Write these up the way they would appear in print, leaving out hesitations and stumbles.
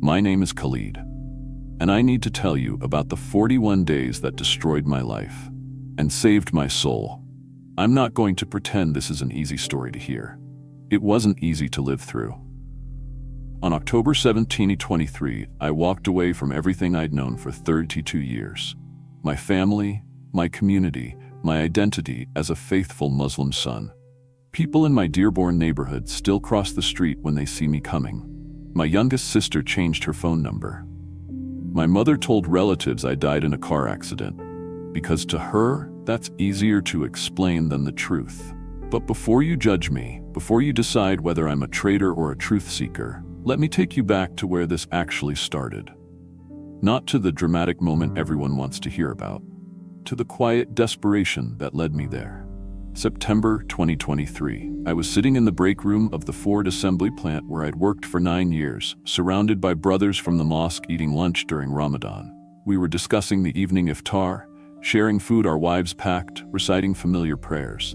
My name is Khalid, and I need to tell you about the 41 days that destroyed my life and saved my soul. I'm not going to pretend this is an easy story to hear. It wasn't easy to live through. On October 17, 2023, I walked away from everything I'd known for 32 years. My family, my community, my identity as a faithful Muslim son. People in my Dearborn neighborhood still cross the street when they see me coming. My youngest sister changed her phone number. My mother told relatives I died in a car accident, because to her, that's easier to explain than the truth. But before you judge me, before you decide whether I'm a traitor or a truth seeker, let me take you back to where this actually started. Not to the dramatic moment everyone wants to hear about, to the quiet desperation that led me there. September 2023, I was sitting in the break room of the Ford assembly plant where I'd worked for 9 years, surrounded by brothers from the mosque eating lunch during Ramadan. We were discussing the evening iftar, sharing food our wives packed, reciting familiar prayers.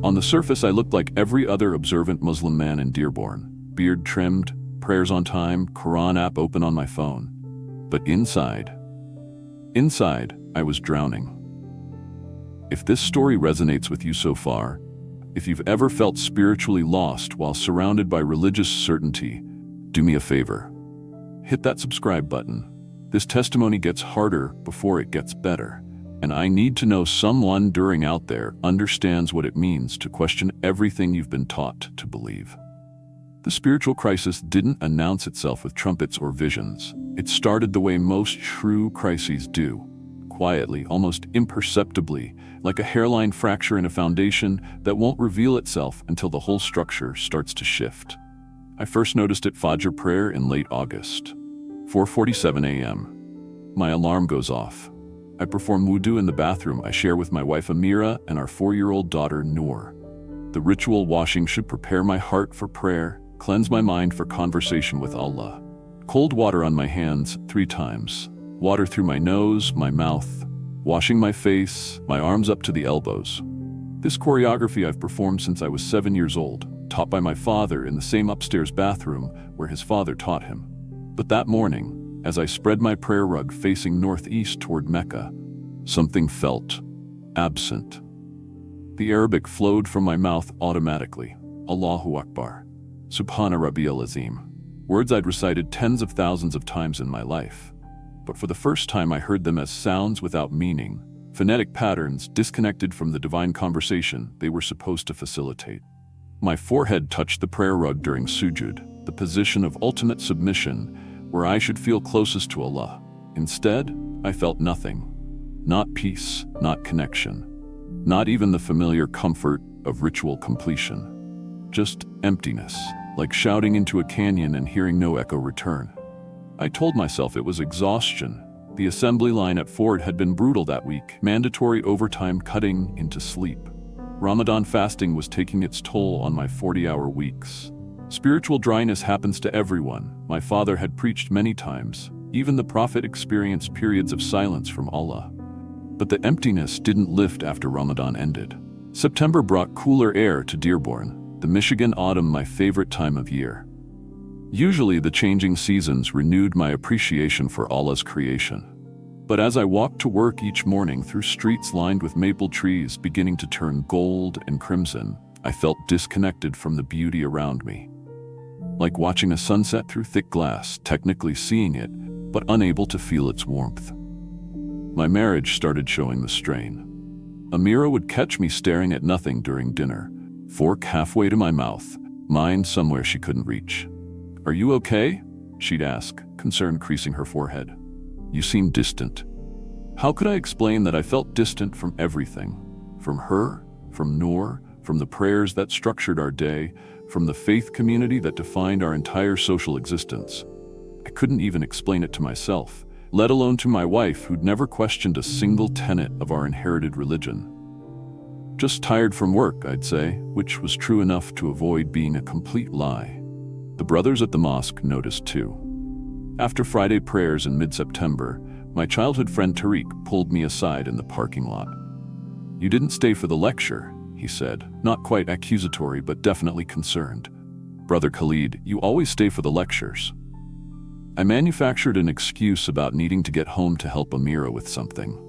On the surface, I looked like every other observant Muslim man in Dearborn, beard trimmed, prayers on time, Quran app open on my phone. But inside, I was drowning. If this story resonates with you so far, if you've ever felt spiritually lost while surrounded by religious certainty, do me a favor. Hit that subscribe button. This testimony gets harder before it gets better, and I need to know someone during out there understands what it means to question everything you've been taught to believe. The spiritual crisis didn't announce itself with trumpets or visions. It started the way most true crises do. Quietly, almost imperceptibly, like a hairline fracture in a foundation that won't reveal itself until the whole structure starts to shift. I first noticed it Fajr prayer in late August. 4:47 a.m. My alarm goes off. I perform wudu in the bathroom I share with my wife Amira and our 4-year-old daughter Noor. The ritual washing should prepare my heart for prayer, cleanse my mind for conversation with Allah. Cold water on my hands 3 times. Water through my nose, my mouth, washing my face, my arms up to the elbows. This choreography I've performed since I was 7 years old, taught by my father in the same upstairs bathroom where his father taught him. But that morning, as I spread my prayer rug facing northeast toward Mecca, something felt absent. The Arabic flowed from my mouth automatically. Allahu Akbar. Subhana Rabbiyal Azim. Words I'd recited tens of thousands of times in my life. But for the first time I heard them as sounds without meaning, phonetic patterns disconnected from the divine conversation they were supposed to facilitate. My forehead touched the prayer rug during sujud, the position of ultimate submission where I should feel closest to Allah. Instead, I felt nothing. Not peace, not connection, not even the familiar comfort of ritual completion. Just emptiness, like shouting into a canyon and hearing no echo return. I told myself it was exhaustion. The assembly line at Ford had been brutal that week, mandatory overtime cutting into sleep. Ramadan fasting was taking its toll on my 40-hour weeks. Spiritual dryness happens to everyone. My father had preached many times. Even the Prophet experienced periods of silence from Allah. But the emptiness didn't lift after Ramadan ended. September brought cooler air to Dearborn, the Michigan autumn my favorite time of year. Usually the changing seasons renewed my appreciation for Allah's creation. But as I walked to work each morning through streets lined with maple trees beginning to turn gold and crimson, I felt disconnected from the beauty around me. Like watching a sunset through thick glass, technically seeing it, but unable to feel its warmth. My marriage started showing the strain. Amira would catch me staring at nothing during dinner, fork halfway to my mouth, mind somewhere she couldn't reach. "Are you okay?" she'd ask, concern creasing her forehead. "You seem distant." How could I explain that I felt distant from everything? From her, from Noor, from the prayers that structured our day, from the faith community that defined our entire social existence. I couldn't even explain it to myself, let alone to my wife who'd never questioned a single tenet of our inherited religion. Just tired from work, I'd say, which was true enough to avoid being a complete lie. The brothers at the mosque noticed too. After Friday prayers in mid-September, my childhood friend Tariq pulled me aside in the parking lot. "You didn't stay for the lecture," he said, not quite accusatory but definitely concerned. "Brother Khalid, you always stay for the lectures." I manufactured an excuse about needing to get home to help Amira with something.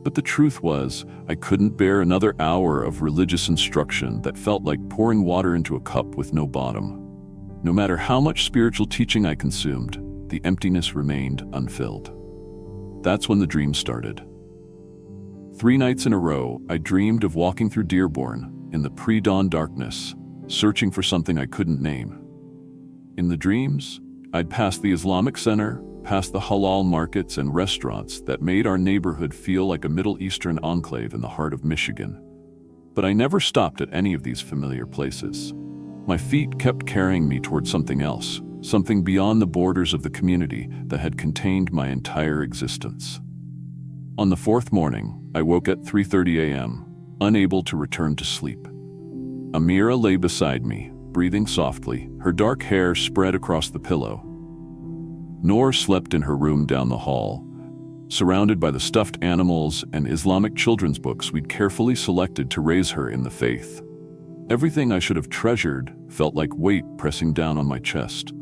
But the truth was, I couldn't bear another hour of religious instruction that felt like pouring water into a cup with no bottom. No matter how much spiritual teaching I consumed, the emptiness remained unfilled. That's when the dream started. 3 nights in a row, I dreamed of walking through Dearborn in the pre-dawn darkness, searching for something I couldn't name. In the dreams, I'd pass the Islamic Center, past the halal markets and restaurants that made our neighborhood feel like a Middle Eastern enclave in the heart of Michigan. But I never stopped at any of these familiar places. My feet kept carrying me toward something else, something beyond the borders of the community that had contained my entire existence. On the 4th morning, I woke at 3:30 a.m., unable to return to sleep. Amira lay beside me, breathing softly, her dark hair spread across the pillow. Noor slept in her room down the hall, surrounded by the stuffed animals and Islamic children's books we'd carefully selected to raise her in the faith. Everything I should have treasured felt like weight pressing down on my chest.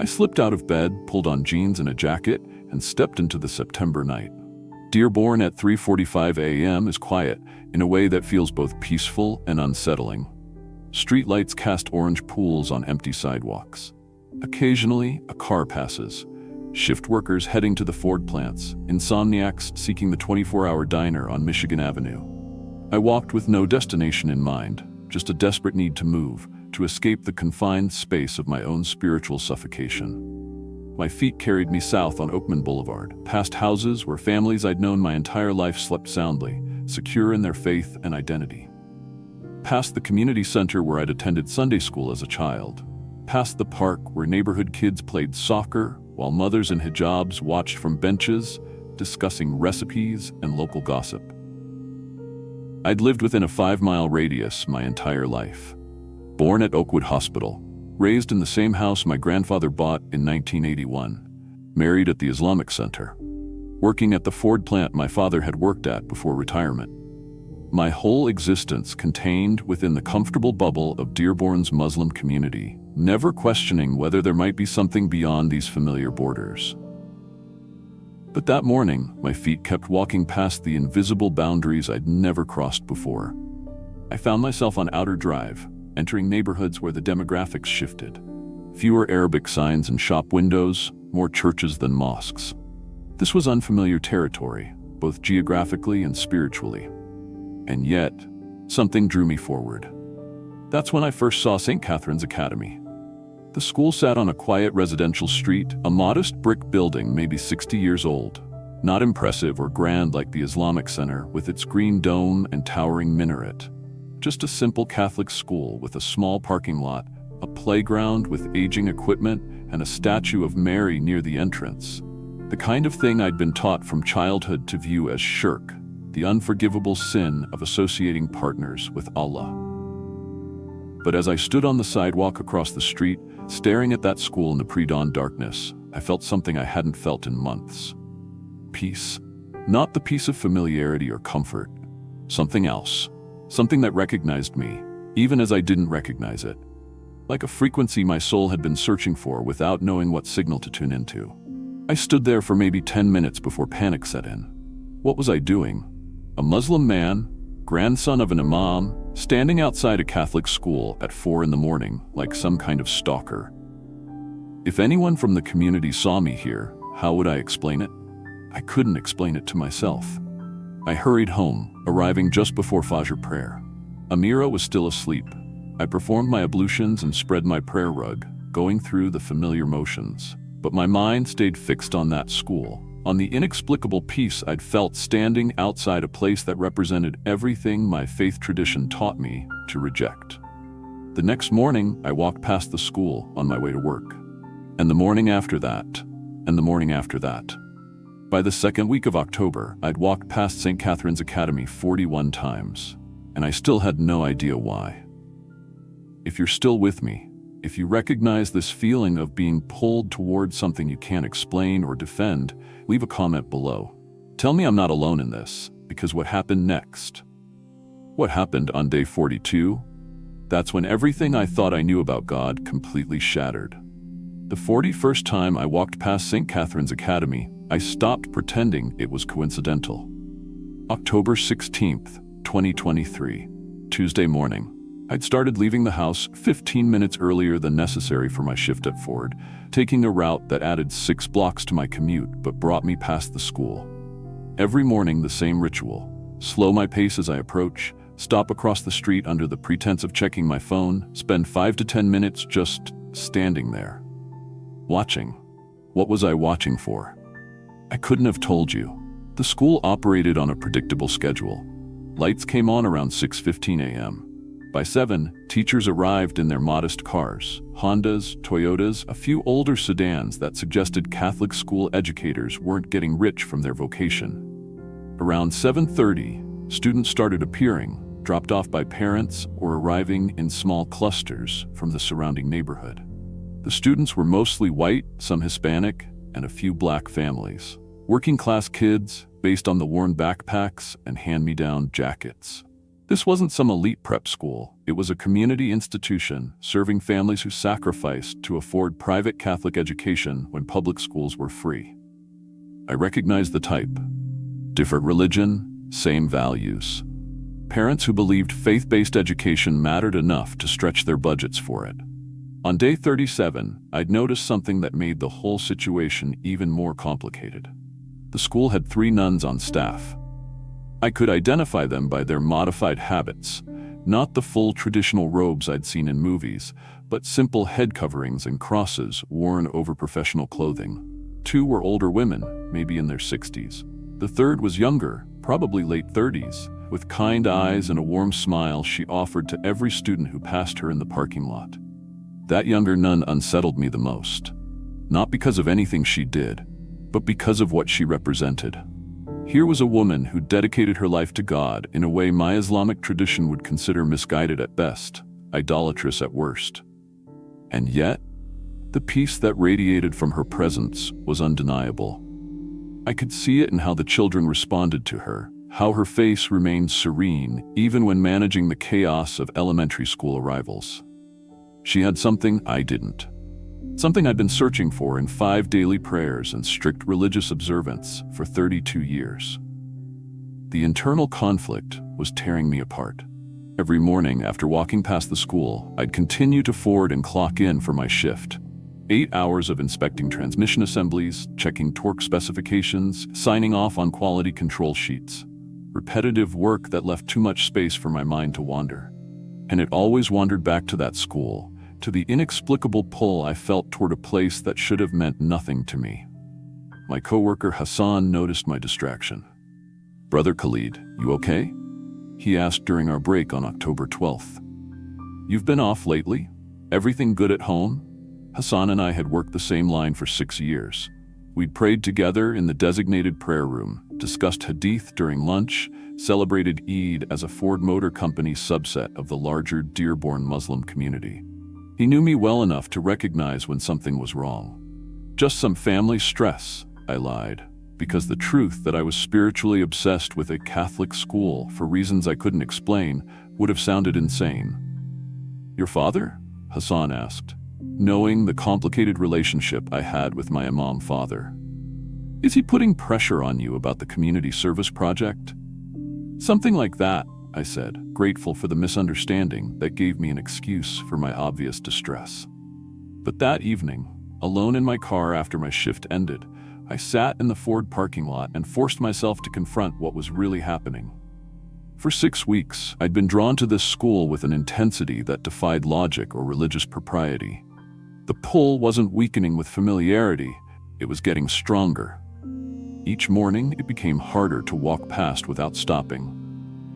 I slipped out of bed, pulled on jeans and a jacket, and stepped into the September night. Dearborn at 3:45 a.m. is quiet in a way that feels both peaceful and unsettling. Streetlights cast orange pools on empty sidewalks. Occasionally, a car passes. Shift workers heading to the Ford plants, insomniacs seeking the 24-hour diner on Michigan Avenue. I walked with no destination in mind, just a desperate need to move, to escape the confined space of my own spiritual suffocation. My feet carried me south on Oakman Boulevard, past houses where families I'd known my entire life slept soundly, secure in their faith and identity. Past the community center where I'd attended Sunday school as a child. Past the park where neighborhood kids played soccer while mothers in hijabs watched from benches, discussing recipes and local gossip. I'd lived within a 5-mile radius my entire life. Born at Oakwood Hospital, raised in the same house my grandfather bought in 1981, married at the Islamic Center, working at the Ford plant my father had worked at before retirement. My whole existence contained within the comfortable bubble of Dearborn's Muslim community, never questioning whether there might be something beyond these familiar borders. But that morning, my feet kept walking past the invisible boundaries I'd never crossed before. I found myself on Outer Drive, entering neighborhoods where the demographics shifted. Fewer Arabic signs and shop windows, more churches than mosques. This was unfamiliar territory, both geographically and spiritually. And yet, something drew me forward. That's when I first saw St. Catherine's Academy. The school sat on a quiet residential street, a modest brick building maybe 60 years old. Not impressive or grand like the Islamic Center with its green dome and towering minaret. Just a simple Catholic school with a small parking lot, a playground with aging equipment, and a statue of Mary near the entrance. The kind of thing I'd been taught from childhood to view as shirk, the unforgivable sin of associating partners with Allah. But as I stood on the sidewalk across the street, staring at that school in the pre-dawn darkness, I felt something I hadn't felt in months. Peace. Not the peace of familiarity or comfort. Something else. Something that recognized me, even as I didn't recognize it. Like a frequency my soul had been searching for without knowing what signal to tune into. I stood there for maybe 10 minutes before panic set in. What was I doing? A Muslim man, grandson of an imam, standing outside a Catholic school at 4 a.m. like some kind of stalker. If anyone from the community saw me here, how would I explain it? I couldn't explain it to myself. I hurried home, arriving just before Fajr prayer. Amira was still asleep. I performed my ablutions and spread my prayer rug, going through the familiar motions. But my mind stayed fixed on that school, on the inexplicable peace I'd felt standing outside a place that represented everything my faith tradition taught me to reject. The next morning, I walked past the school on my way to work. And the morning after that, and the morning after that. By the second week of October, I'd walked past St. Catherine's Academy 41 times, and I still had no idea why. If you're still with me, if you recognize this feeling of being pulled towards something you can't explain or defend, leave a comment below. Tell me I'm not alone in this, because what happened next? What happened on day 42? That's when everything I thought I knew about God completely shattered. The 41st time I walked past St. Catherine's Academy, I stopped pretending it was coincidental. October 16th, 2023, Tuesday morning. I'd started leaving the house 15 minutes earlier than necessary for my shift at Ford, taking a route that added 6 blocks to my commute but brought me past the school. Every morning, the same ritual. Slow my pace as I approach, stop across the street under the pretense of checking my phone, spend 5 to 10 minutes just standing there. Watching. What was I watching for? I couldn't have told you. The school operated on a predictable schedule. Lights came on around 6:15 a.m. By 7, teachers arrived in their modest cars, Hondas, Toyotas, a few older sedans that suggested Catholic school educators weren't getting rich from their vocation. Around 7:30, students started appearing, dropped off by parents or arriving in small clusters from the surrounding neighborhood. The students were mostly white, some Hispanic, and a few black families. Working-class kids, based on the worn backpacks and hand-me-down jackets. This wasn't some elite prep school. It was a community institution serving families who sacrificed to afford private Catholic education when public schools were free. I recognized the type. Different religion, same values. Parents who believed faith-based education mattered enough to stretch their budgets for it. On day 37, I'd noticed something that made the whole situation even more complicated. The school had 3 nuns on staff. I could identify them by their modified habits, not the full traditional robes I'd seen in movies, but simple head coverings and crosses worn over professional clothing. 2 were older women, maybe in their 60s. The third was younger, probably late 30s, with kind eyes and a warm smile she offered to every student who passed her in the parking lot. That younger nun unsettled me the most, not because of anything she did, but because of what she represented. Here was a woman who dedicated her life to God in a way my Islamic tradition would consider misguided at best, idolatrous at worst. And yet, the peace that radiated from her presence was undeniable. I could see it in how the children responded to her, how her face remained serene even when managing the chaos of elementary school arrivals. She had something I didn't. Something I'd been searching for in 5 daily prayers and strict religious observance for 32 years. The internal conflict was tearing me apart. Every morning after walking past the school, I'd continue to Ford and clock in for my shift. 8 hours of inspecting transmission assemblies, checking torque specifications, signing off on quality control sheets. Repetitive work that left too much space for my mind to wander. And it always wandered back to that school, to the inexplicable pull I felt toward a place that should have meant nothing to me. My coworker Hassan noticed my distraction. "Brother Khalid, you okay?" he asked during our break on October 12th. "You've been off lately? Everything good at home?" Hassan and I had worked the same line for 6 years. We'd prayed together in the designated prayer room, discussed hadith during lunch, celebrated Eid as a Ford Motor Company subset of the larger Dearborn Muslim community. He knew me well enough to recognize when something was wrong. "Just some family stress," I lied, because the truth that I was spiritually obsessed with a Catholic school for reasons I couldn't explain would have sounded insane. "Your father?" Hassan asked, knowing the complicated relationship I had with my imam father. "Is he putting pressure on you about the community service project?" "Something like that," I said, grateful for the misunderstanding that gave me an excuse for my obvious distress. But that evening, alone in my car after my shift ended, I sat in the Ford parking lot and forced myself to confront what was really happening. For 6 weeks, I'd been drawn to this school with an intensity that defied logic or religious propriety. The pull wasn't weakening with familiarity, it was getting stronger. Each morning, it became harder to walk past without stopping.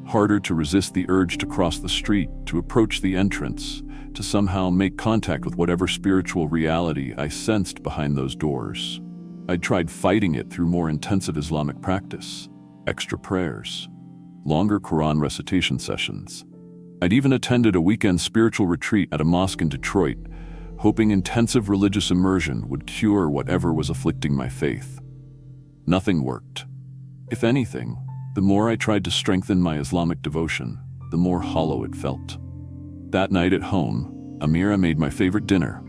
Harder to resist the urge to cross the street, to approach the entrance, to somehow make contact with whatever spiritual reality I sensed behind those doors. I'd tried fighting it through more intensive Islamic practice, extra prayers, longer Quran recitation sessions. I'd even attended a weekend spiritual retreat at a mosque in Detroit, hoping intensive religious immersion would cure whatever was afflicting my faith. Nothing worked. If anything, the more I tried to strengthen my Islamic devotion, the more hollow it felt. That night at home, Amira made my favorite dinner.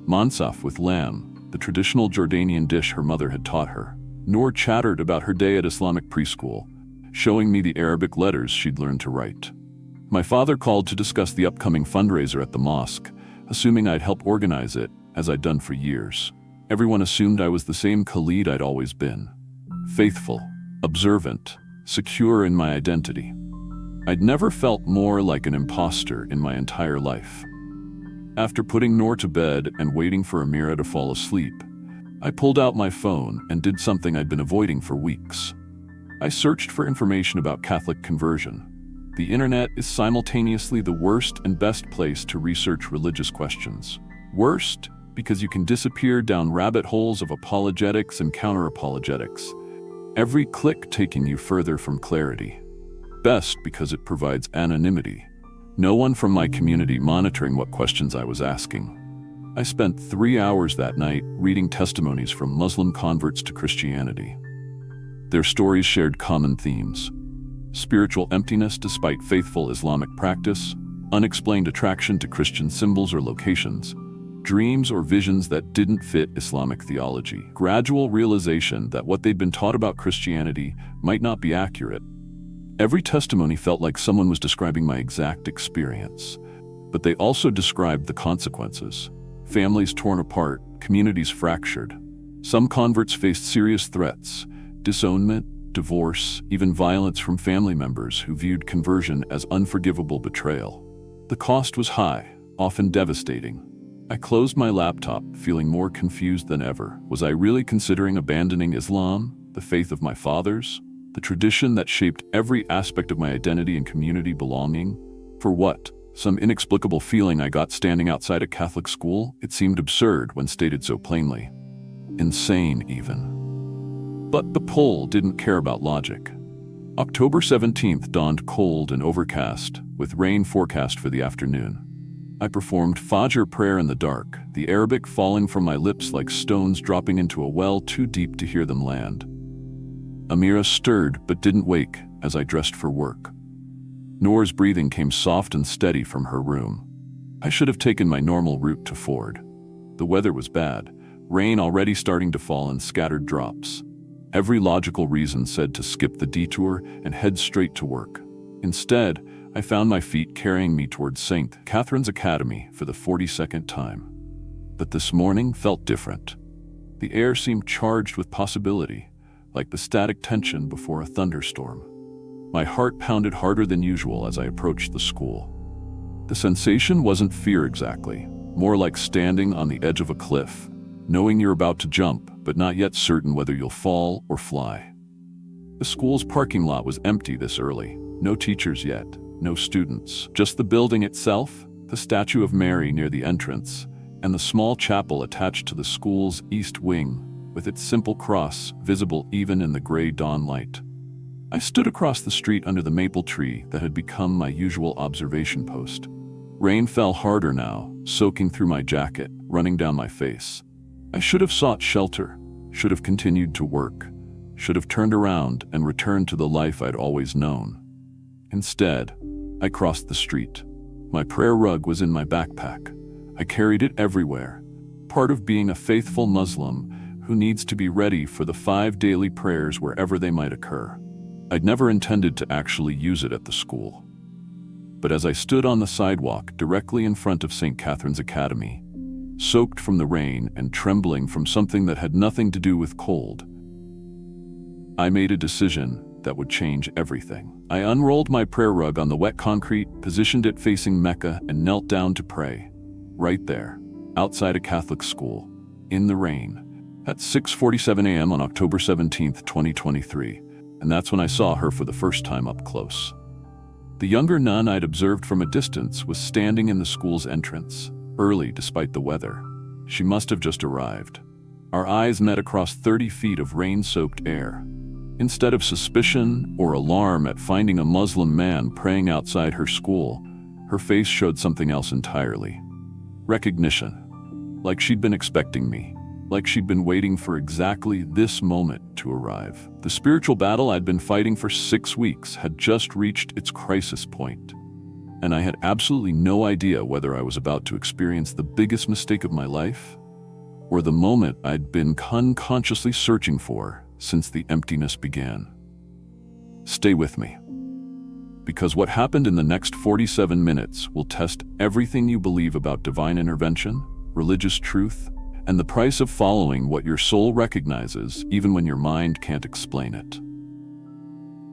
Mansaf with lamb, the traditional Jordanian dish her mother had taught her. Noor chattered about her day at Islamic preschool, showing me the Arabic letters she'd learned to write. My father called to discuss the upcoming fundraiser at the mosque, assuming I'd help organize it, as I'd done for years. Everyone assumed I was the same Khalid I'd always been. Faithful, observant, secure in my identity. I'd never felt more like an imposter in my entire life. After putting Noor to bed and waiting for Amira to fall asleep, I pulled out my phone and did something I'd been avoiding for weeks. I searched for information about Catholic conversion. The internet is simultaneously the worst and best place to research religious questions. Worst, because you can disappear down rabbit holes of apologetics and counter-apologetics, every click taking you further from clarity. Best, because it provides anonymity. No one from my community monitoring what questions I was asking. I spent 3 hours that night reading testimonies from Muslim converts to Christianity. Their stories shared common themes: spiritual emptiness despite faithful Islamic practice, unexplained attraction to Christian symbols or locations, dreams or visions that didn't fit Islamic theology, gradual realization that what they'd been taught about Christianity might not be accurate. Every testimony felt like someone was describing my exact experience, but they also described the consequences. Families torn apart, communities fractured. Some converts faced serious threats, disownment, divorce, even violence from family members who viewed conversion as unforgivable betrayal. The cost was high, often devastating. I closed my laptop, feeling more confused than ever. Was I really considering abandoning Islam, the faith of my fathers, the tradition that shaped every aspect of my identity and community belonging? For what? Some inexplicable feeling I got standing outside a Catholic school? It seemed absurd when stated so plainly. Insane, even. But the poll didn't care about logic. October 17th dawned cold and overcast, with rain forecast for the afternoon. I performed Fajr prayer in the dark, the Arabic falling from my lips like stones dropping into a well too deep to hear them land. Amira stirred but didn't wake as I dressed for work. Noor's breathing came soft and steady from her room. I should have taken my normal route to Ford. The weather was bad, rain already starting to fall in scattered drops. Every logical reason said to skip the detour and head straight to work. Instead, I found my feet carrying me towards St. Catherine's Academy for the 42nd time. But this morning felt different. The air seemed charged with possibility, like the static tension before a thunderstorm. My heart pounded harder than usual as I approached the school. The sensation wasn't fear exactly, more like standing on the edge of a cliff, knowing you're about to jump, but not yet certain whether you'll fall or fly. The school's parking lot was empty this early. No teachers yet, no students, just the building itself, the statue of Mary near the entrance, and the small chapel attached to the school's east wing, with its simple cross visible even in the gray dawn light. I stood across the street under the maple tree that had become my usual observation post. Rain fell harder now, soaking through my jacket, running down my face. I should have sought shelter, should have continued to work, should have turned around and returned to the life I'd always known. Instead, I crossed the street. My prayer rug was in my backpack. I carried it everywhere, part of being a faithful Muslim who needs to be ready for the 5 daily prayers wherever they might occur. I'd never intended to actually use it at the school. But as I stood on the sidewalk directly in front of St. Catherine's Academy, soaked from the rain and trembling from something that had nothing to do with cold, I made a decision that would change everything. I unrolled my prayer rug on the wet concrete, positioned it facing Mecca, and knelt down to pray. Right there, outside a Catholic school, in the rain, at 6:47 a.m. on October 17th, 2023, and that's when I saw her for the first time up close. The younger nun I'd observed from a distance was standing in the school's entrance, early despite the weather. She must have just arrived. Our eyes met across 30 feet of rain-soaked air. Instead of suspicion or alarm at finding a Muslim man praying outside her school, her face showed something else entirely. Recognition. Like she'd been expecting me. Like she'd been waiting for exactly this moment to arrive. The spiritual battle I'd been fighting for 6 weeks had just reached its crisis point, and I had absolutely no idea whether I was about to experience the biggest mistake of my life or the moment I'd been unconsciously searching for since the emptiness began. Stay with me, because what happened in the next 47 minutes will test everything you believe about divine intervention, religious truth, and the price of following what your soul recognizes even when your mind can't explain it.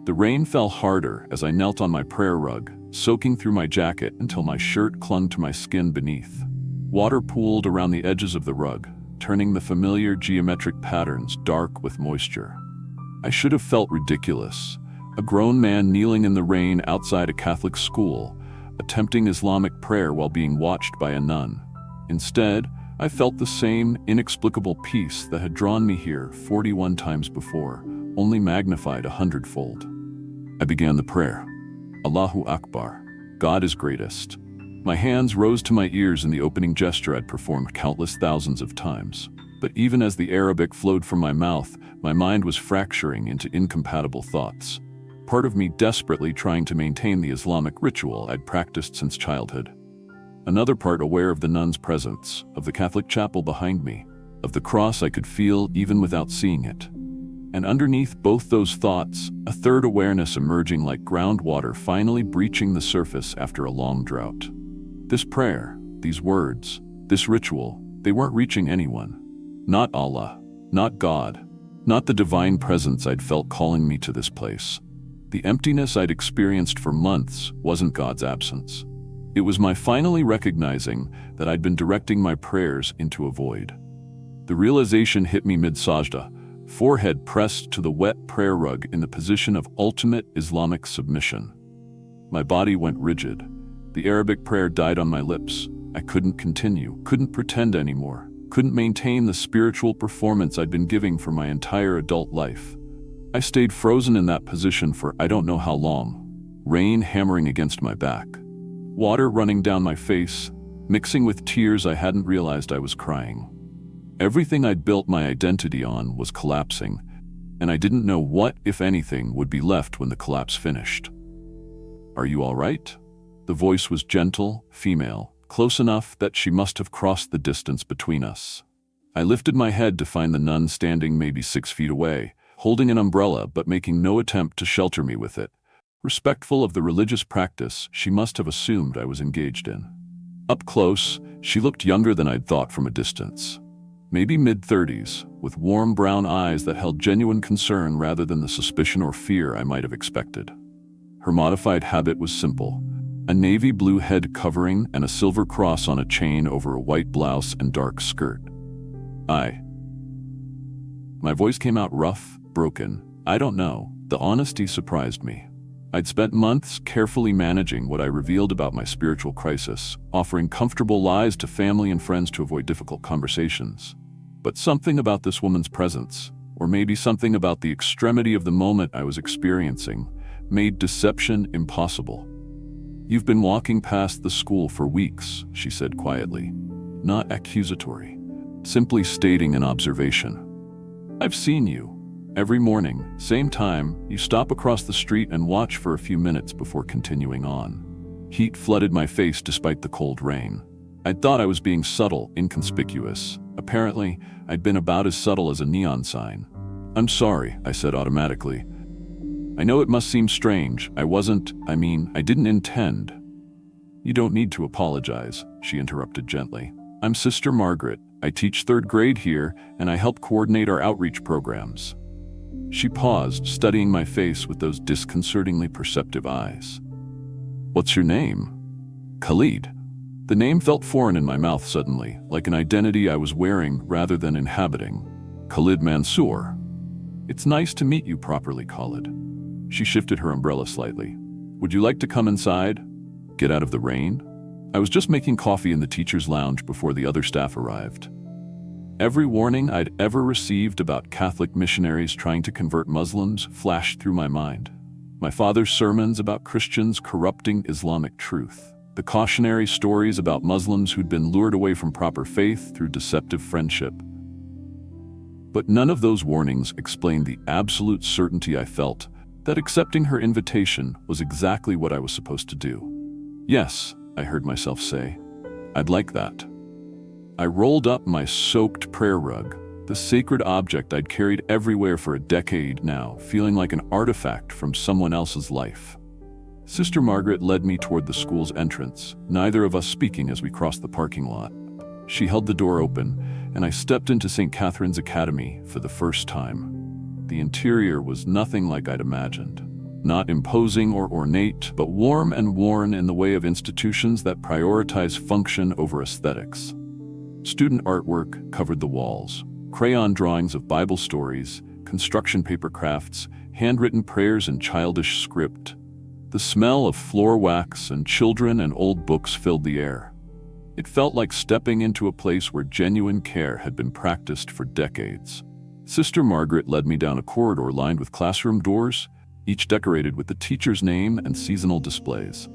The rain fell harder as I knelt on my prayer rug, soaking through my jacket until my shirt clung to my skin beneath. Water pooled around the edges of the rug, turning the familiar geometric patterns dark with moisture. I should have felt ridiculous, a grown man kneeling in the rain outside a Catholic school, attempting Islamic prayer while being watched by a nun. Instead, I felt the same inexplicable peace that had drawn me here 41 times before, only magnified 100-fold. I began the prayer. Allahu Akbar, God is greatest. My hands rose to my ears in the opening gesture I'd performed countless thousands of times. But even as the Arabic flowed from my mouth, my mind was fracturing into incompatible thoughts. Part of me desperately trying to maintain the Islamic ritual I'd practiced since childhood. Another part aware of the nun's presence, of the Catholic chapel behind me, of the cross I could feel even without seeing it. And underneath both those thoughts, a third awareness emerging like groundwater finally breaching the surface after a long drought. This prayer, these words, this ritual, they weren't reaching anyone. Not Allah, not God, not the divine presence I'd felt calling me to this place. The emptiness I'd experienced for months wasn't God's absence. It was my finally recognizing that I'd been directing my prayers into a void. The realization hit me mid-sajda, forehead pressed to the wet prayer rug in the position of ultimate Islamic submission. My body went rigid. The Arabic prayer died on my lips. I couldn't continue, couldn't pretend anymore, couldn't maintain the spiritual performance I'd been giving for my entire adult life. I stayed frozen in that position for I don't know how long, rain hammering against my back, water running down my face, mixing with tears I hadn't realized I was crying. Everything I'd built my identity on was collapsing, and I didn't know what, if anything, would be left when the collapse finished. Are you all right? The voice was gentle, female, close enough that she must have crossed the distance between us. I lifted my head to find the nun standing maybe 6 feet away, holding an umbrella but making no attempt to shelter me with it. Respectful of the religious practice she must have assumed I was engaged in. Up close, she looked younger than I'd thought from a distance. Maybe mid-30s, with warm brown eyes that held genuine concern rather than the suspicion or fear I might have expected. Her modified habit was simple: a navy blue head covering and a silver cross on a chain over a white blouse and dark skirt. My voice came out rough, broken. I don't know. The honesty surprised me. I'd spent months carefully managing what I revealed about my spiritual crisis, offering comfortable lies to family and friends to avoid difficult conversations. But something about this woman's presence, or maybe something about the extremity of the moment I was experiencing, made deception impossible. "You've been walking past the school for weeks," she said quietly. Not accusatory, simply stating an observation. "I've seen you. Every morning, same time, you stop across the street and watch for a few minutes before continuing on." Heat flooded my face despite the cold rain. I'd thought I was being subtle, inconspicuous. Apparently, I'd been about as subtle as a neon sign. "I'm sorry," I said automatically. "I know it must seem strange. I didn't intend." "You don't need to apologize," she interrupted gently. "I'm Sister Margaret. I teach 3rd grade here, and I help coordinate our outreach programs." She paused, studying my face with those disconcertingly perceptive eyes. "What's your name?" "Khalid." The name felt foreign in my mouth suddenly, like an identity I was wearing rather than inhabiting. "Khalid Mansour." "It's nice to meet you properly, Khalid." She shifted her umbrella slightly. "Would you like to come inside? Get out of the rain?" I was just making coffee in the teacher's lounge before the other staff arrived. Every warning I'd ever received about Catholic missionaries trying to convert Muslims flashed through my mind. My father's sermons about Christians corrupting Islamic truth. The cautionary stories about Muslims who'd been lured away from proper faith through deceptive friendship. But none of those warnings explained the absolute certainty I felt that accepting her invitation was exactly what I was supposed to do. "Yes," I heard myself say. "I'd like that." I rolled up my soaked prayer rug, the sacred object I'd carried everywhere for a decade now, feeling like an artifact from someone else's life. Sister Margaret led me toward the school's entrance, neither of us speaking as we crossed the parking lot. She held the door open, and I stepped into St. Catherine's Academy for the first time. The interior was nothing like I'd imagined. Not imposing or ornate, but warm and worn in the way of institutions that prioritize function over aesthetics. Student artwork covered the walls, crayon drawings of Bible stories, construction paper crafts, handwritten prayers in childish script. The smell of floor wax and children and old books filled the air. It felt like stepping into a place where genuine care had been practiced for decades. Sister Margaret led me down a corridor lined with classroom doors, each decorated with the teacher's name and seasonal displays.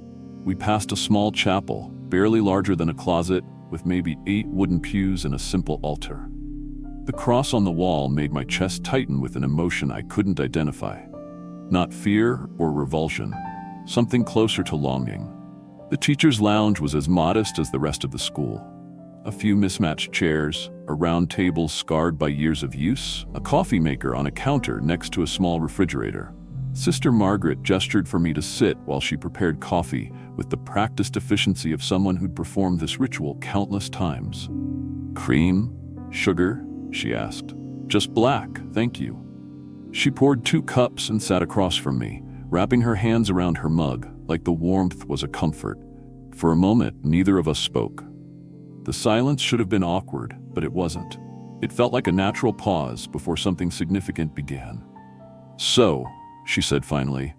We passed a small chapel, barely larger than a closet, with maybe 8 wooden pews and a simple altar. The cross on the wall made my chest tighten with an emotion I couldn't identify. Not fear or revulsion, something closer to longing. The teacher's lounge was as modest as the rest of the school. A few mismatched chairs, a round table scarred by years of use, a coffee maker on a counter next to a small refrigerator. Sister Margaret gestured for me to sit while she prepared coffee with the practiced efficiency of someone who'd performed this ritual countless times. "Cream? Sugar?" she asked. "Just black, thank you." She poured 2 cups and sat across from me, wrapping her hands around her mug like the warmth was a comfort. For a moment, neither of us spoke. The silence should have been awkward, but it wasn't. It felt like a natural pause before something significant began. "So," she said finally,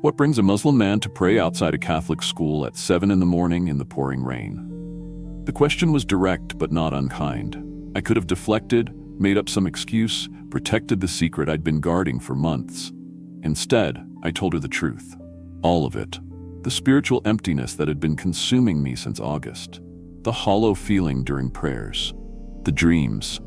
"what brings a Muslim man to pray outside a Catholic school at 7 in the morning in the pouring rain?" The question was direct but not unkind. I could have deflected, made up some excuse, protected the secret I'd been guarding for months. Instead, I told her the truth. All of it. The spiritual emptiness that had been consuming me since August. The hollow feeling during prayers. The dreams.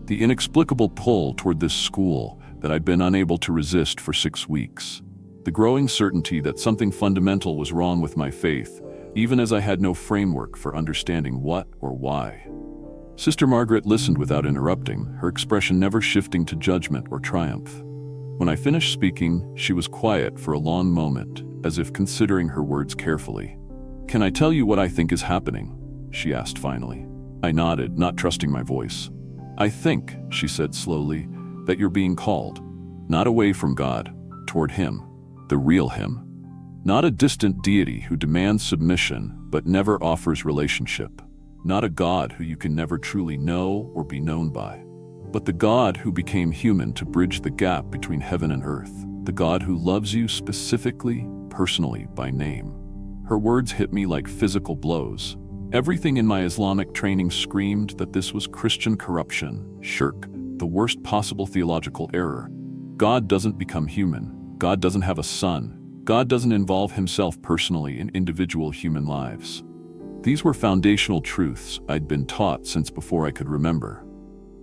The inexplicable pull toward this school that I'd been unable to resist for 6 weeks. The growing certainty that something fundamental was wrong with my faith, even as I had no framework for understanding what or why. Sister Margaret listened without interrupting, her expression never shifting to judgment or triumph. When I finished speaking, she was quiet for a long moment, as if considering her words carefully. "Can I tell you what I think is happening?" she asked finally. I nodded, not trusting my voice. "I think," she said slowly, "that you're being called, not away from God, toward Him, the real Him. Not a distant deity who demands submission but never offers relationship. Not a God who you can never truly know or be known by. But the God who became human to bridge the gap between heaven and earth. The God who loves you specifically, personally, by name." Her words hit me like physical blows. Everything in my Islamic training screamed that this was Christian corruption, shirk, the worst possible theological error. God doesn't become human. God doesn't have a son. God doesn't involve Himself personally in individual human lives. These were foundational truths I'd been taught since before I could remember.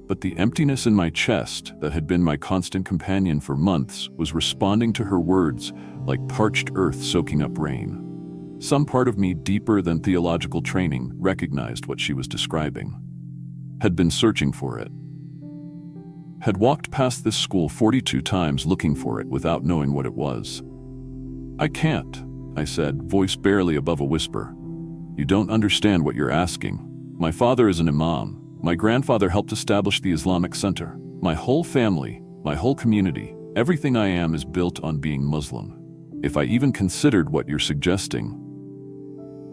But the emptiness in my chest that had been my constant companion for months was responding to her words like parched earth soaking up rain. Some part of me deeper than theological training recognized what she was describing. Had been searching for it. Had walked past this school 42 times looking for it without knowing what it was. "I can't," I said, voice barely above a whisper. "You don't understand what you're asking. My father is an imam. My grandfather helped establish the Islamic Center. My whole family, my whole community, everything I am is built on being Muslim. If I even considered what you're suggesting..."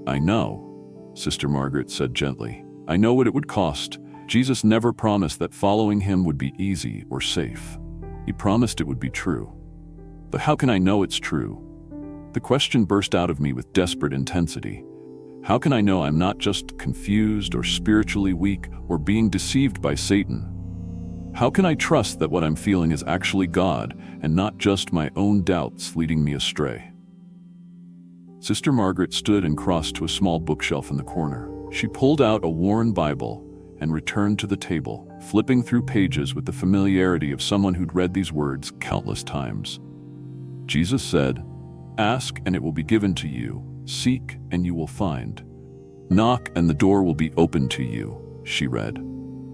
"I know," Sister Margaret said gently. "I know what it would cost. Jesus never promised that following Him would be easy or safe. He promised it would be true. But how can I know it's true?" The question burst out of me with desperate intensity. How can I know I'm not just confused or spiritually weak or being deceived by Satan? How can I trust that what I'm feeling is actually God and not just my own doubts leading me astray? Sister Margaret stood and crossed to a small bookshelf in the corner. She pulled out a worn Bible and returned to the table, flipping through pages with the familiarity of someone who'd read these words countless times. Jesus said, "Ask and it will be given to you. Seek and you will find. Knock and the door will be opened to you." she read.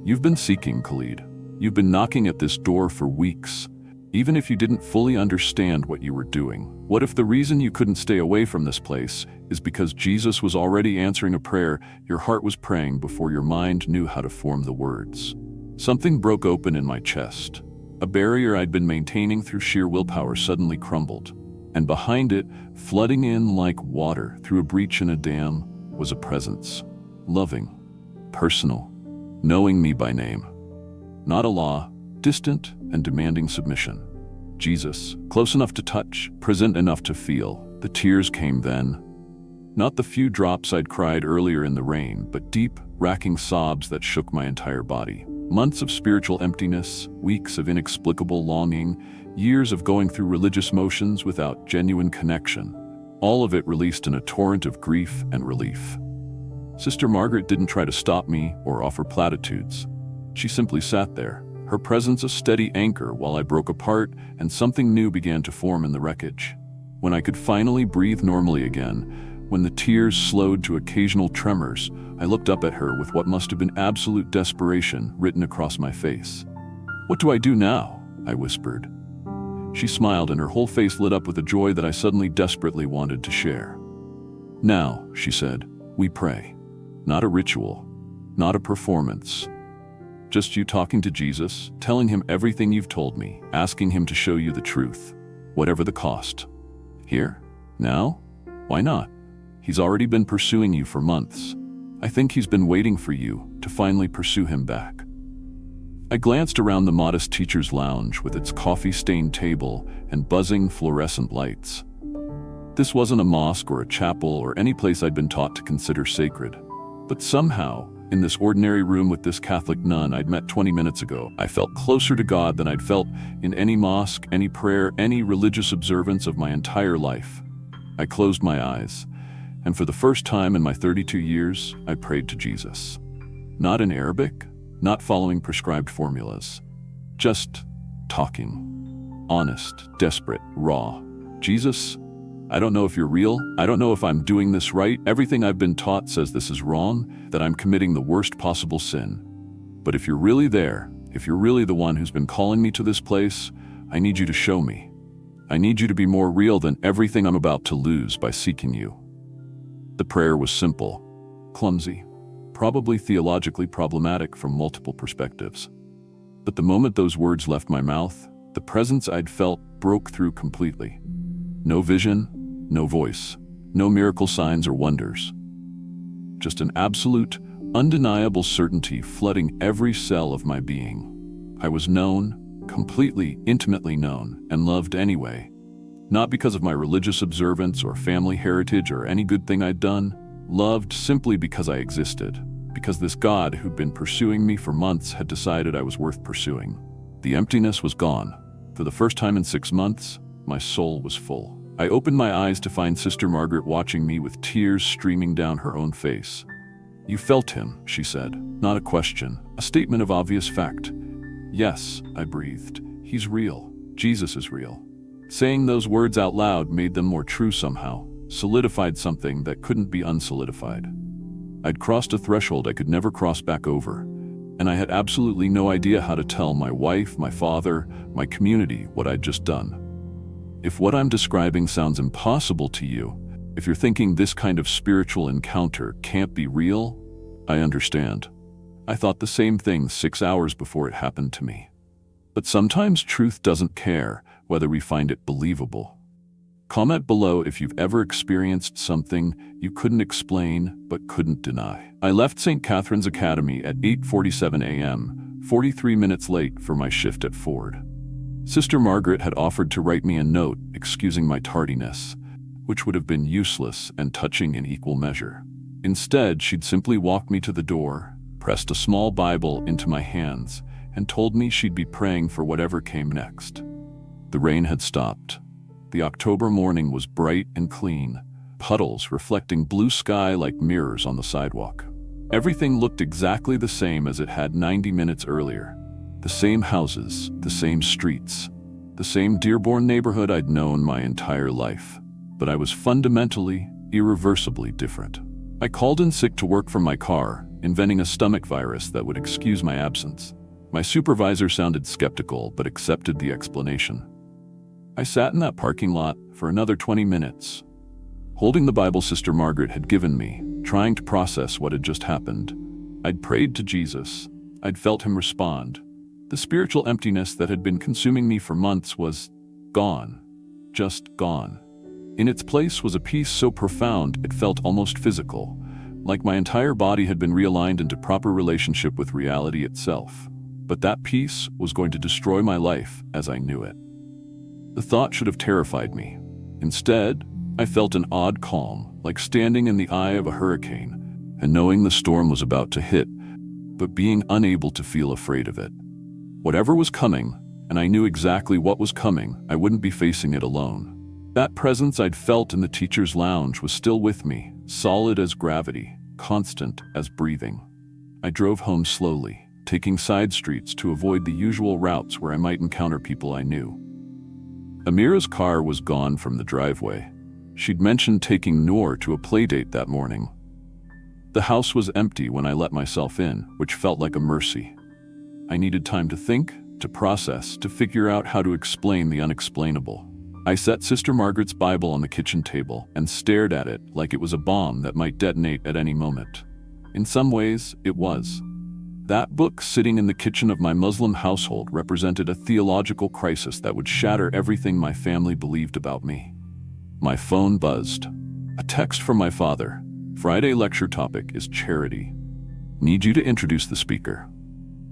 "You've been seeking, Khalid. You've been knocking at this door for weeks, even if you didn't fully understand what you were doing. What if the reason you couldn't stay away from this place is because Jesus was already answering a prayer your heart was praying before your mind knew how to form the words?" Something broke open in my chest. A barrier I'd been maintaining through sheer willpower suddenly crumbled, and behind it, flooding in like water through a breach in a dam, was a presence. Loving, personal, knowing me by name. Not a law, distant and demanding submission. Jesus, close enough to touch, present enough to feel. The tears came then. Not the few drops I'd cried earlier in the rain, but deep, racking sobs that shook my entire body. Months of spiritual emptiness, weeks of inexplicable longing, years of going through religious motions without genuine connection. All of it released in a torrent of grief and relief. Sister Margaret didn't try to stop me or offer platitudes. She simply sat there, her presence a steady anchor while I broke apart and something new began to form in the wreckage. When I could finally breathe normally again, when the tears slowed to occasional tremors, I looked up at her with what must have been absolute desperation written across my face. "What do I do now?" I whispered. She smiled and her whole face lit up with a joy that I suddenly desperately wanted to share. "Now," she said, "we pray. Not a ritual, not a performance. Just you talking to Jesus, telling him everything you've told me, asking him to show you the truth, whatever the cost. Here? Now? Why not? He's already been pursuing you for months. I think he's been waiting for you to finally pursue him back." I glanced around the modest teacher's lounge with its coffee-stained table and buzzing fluorescent lights. This wasn't a mosque or a chapel or any place I'd been taught to consider sacred. But somehow, in this ordinary room with this Catholic nun I'd met 20 minutes ago, I felt closer to God than I'd felt in any mosque, any prayer, any religious observance of my entire life. I closed my eyes, and for the first time in my 32 years, I prayed to Jesus. Not in Arabic, not following prescribed formulas. Just talking. Honest, desperate, raw. "Jesus, I don't know if you're real. I don't know if I'm doing this right. Everything I've been taught says this is wrong, that I'm committing the worst possible sin. But if you're really there, if you're really the one who's been calling me to this place, I need you to show me. I need you to be more real than everything I'm about to lose by seeking you." The prayer was simple, clumsy, probably theologically problematic from multiple perspectives. But the moment those words left my mouth, the presence I'd felt broke through completely. No vision, no voice, no miracle signs or wonders. Just an absolute, undeniable certainty flooding every cell of my being. I was known, completely, intimately known, and loved anyway. Not because of my religious observance or family heritage or any good thing I'd done. Loved simply because I existed. Because this God who'd been pursuing me for months had decided I was worth pursuing. The emptiness was gone. For the first time in 6 months, my soul was full. I opened my eyes to find Sister Margaret watching me with tears streaming down her own face. "You felt him," she said. Not a question, a statement of obvious fact. "Yes," I breathed. "He's real. Jesus is real." Saying those words out loud made them more true somehow, solidified something that couldn't be unsolidified. I'd crossed a threshold I could never cross back over, and I had absolutely no idea how to tell my wife, my father, my community what I'd just done. If what I'm describing sounds impossible to you, if you're thinking this kind of spiritual encounter can't be real, I understand. I thought the same thing 6 hours before it happened to me. But sometimes truth doesn't care whether we find it believable. Comment below if you've ever experienced something you couldn't explain but couldn't deny. I left St. Catherine's Academy at 8:47 a.m., 43 minutes late for my shift at Ford. Sister Margaret had offered to write me a note excusing my tardiness, which would have been useless and touching in equal measure. Instead, she'd simply walked me to the door, pressed a small Bible into my hands, and told me she'd be praying for whatever came next. The rain had stopped. The October morning was bright and clean, puddles reflecting blue sky like mirrors on the sidewalk. Everything looked exactly the same as it had 90 minutes earlier. The same houses, the same streets, the same Dearborn neighborhood I'd known my entire life. But I was fundamentally, irreversibly different. I called in sick to work from my car, inventing a stomach virus that would excuse my absence. My supervisor sounded skeptical but accepted the explanation. I sat in that parking lot for another 20 minutes, holding the Bible Sister Margaret had given me, trying to process what had just happened. I'd prayed to Jesus. I'd felt him respond. The spiritual emptiness that had been consuming me for months was gone. Just gone. In its place was a peace so profound it felt almost physical, like my entire body had been realigned into proper relationship with reality itself. But that peace was going to destroy my life as I knew it. The thought should have terrified me. Instead, I felt an odd calm, like standing in the eye of a hurricane, and knowing the storm was about to hit, but being unable to feel afraid of it. Whatever was coming, and I knew exactly what was coming, I wouldn't be facing it alone. That presence I'd felt in the teacher's lounge was still with me, solid as gravity, constant as breathing. I drove home slowly, taking side streets to avoid the usual routes where I might encounter people I knew. Amira's car was gone from the driveway. She'd mentioned taking Noor to a playdate that morning. The house was empty when I let myself in, which felt like a mercy. I needed time to think, to process, to figure out how to explain the unexplainable. I set Sister Margaret's Bible on the kitchen table and stared at it like it was a bomb that might detonate at any moment. In some ways, it was. That book sitting in the kitchen of my Muslim household represented a theological crisis that would shatter everything my family believed about me. My phone buzzed. A text from my father. Friday lecture topic is charity. Need you to introduce the speaker.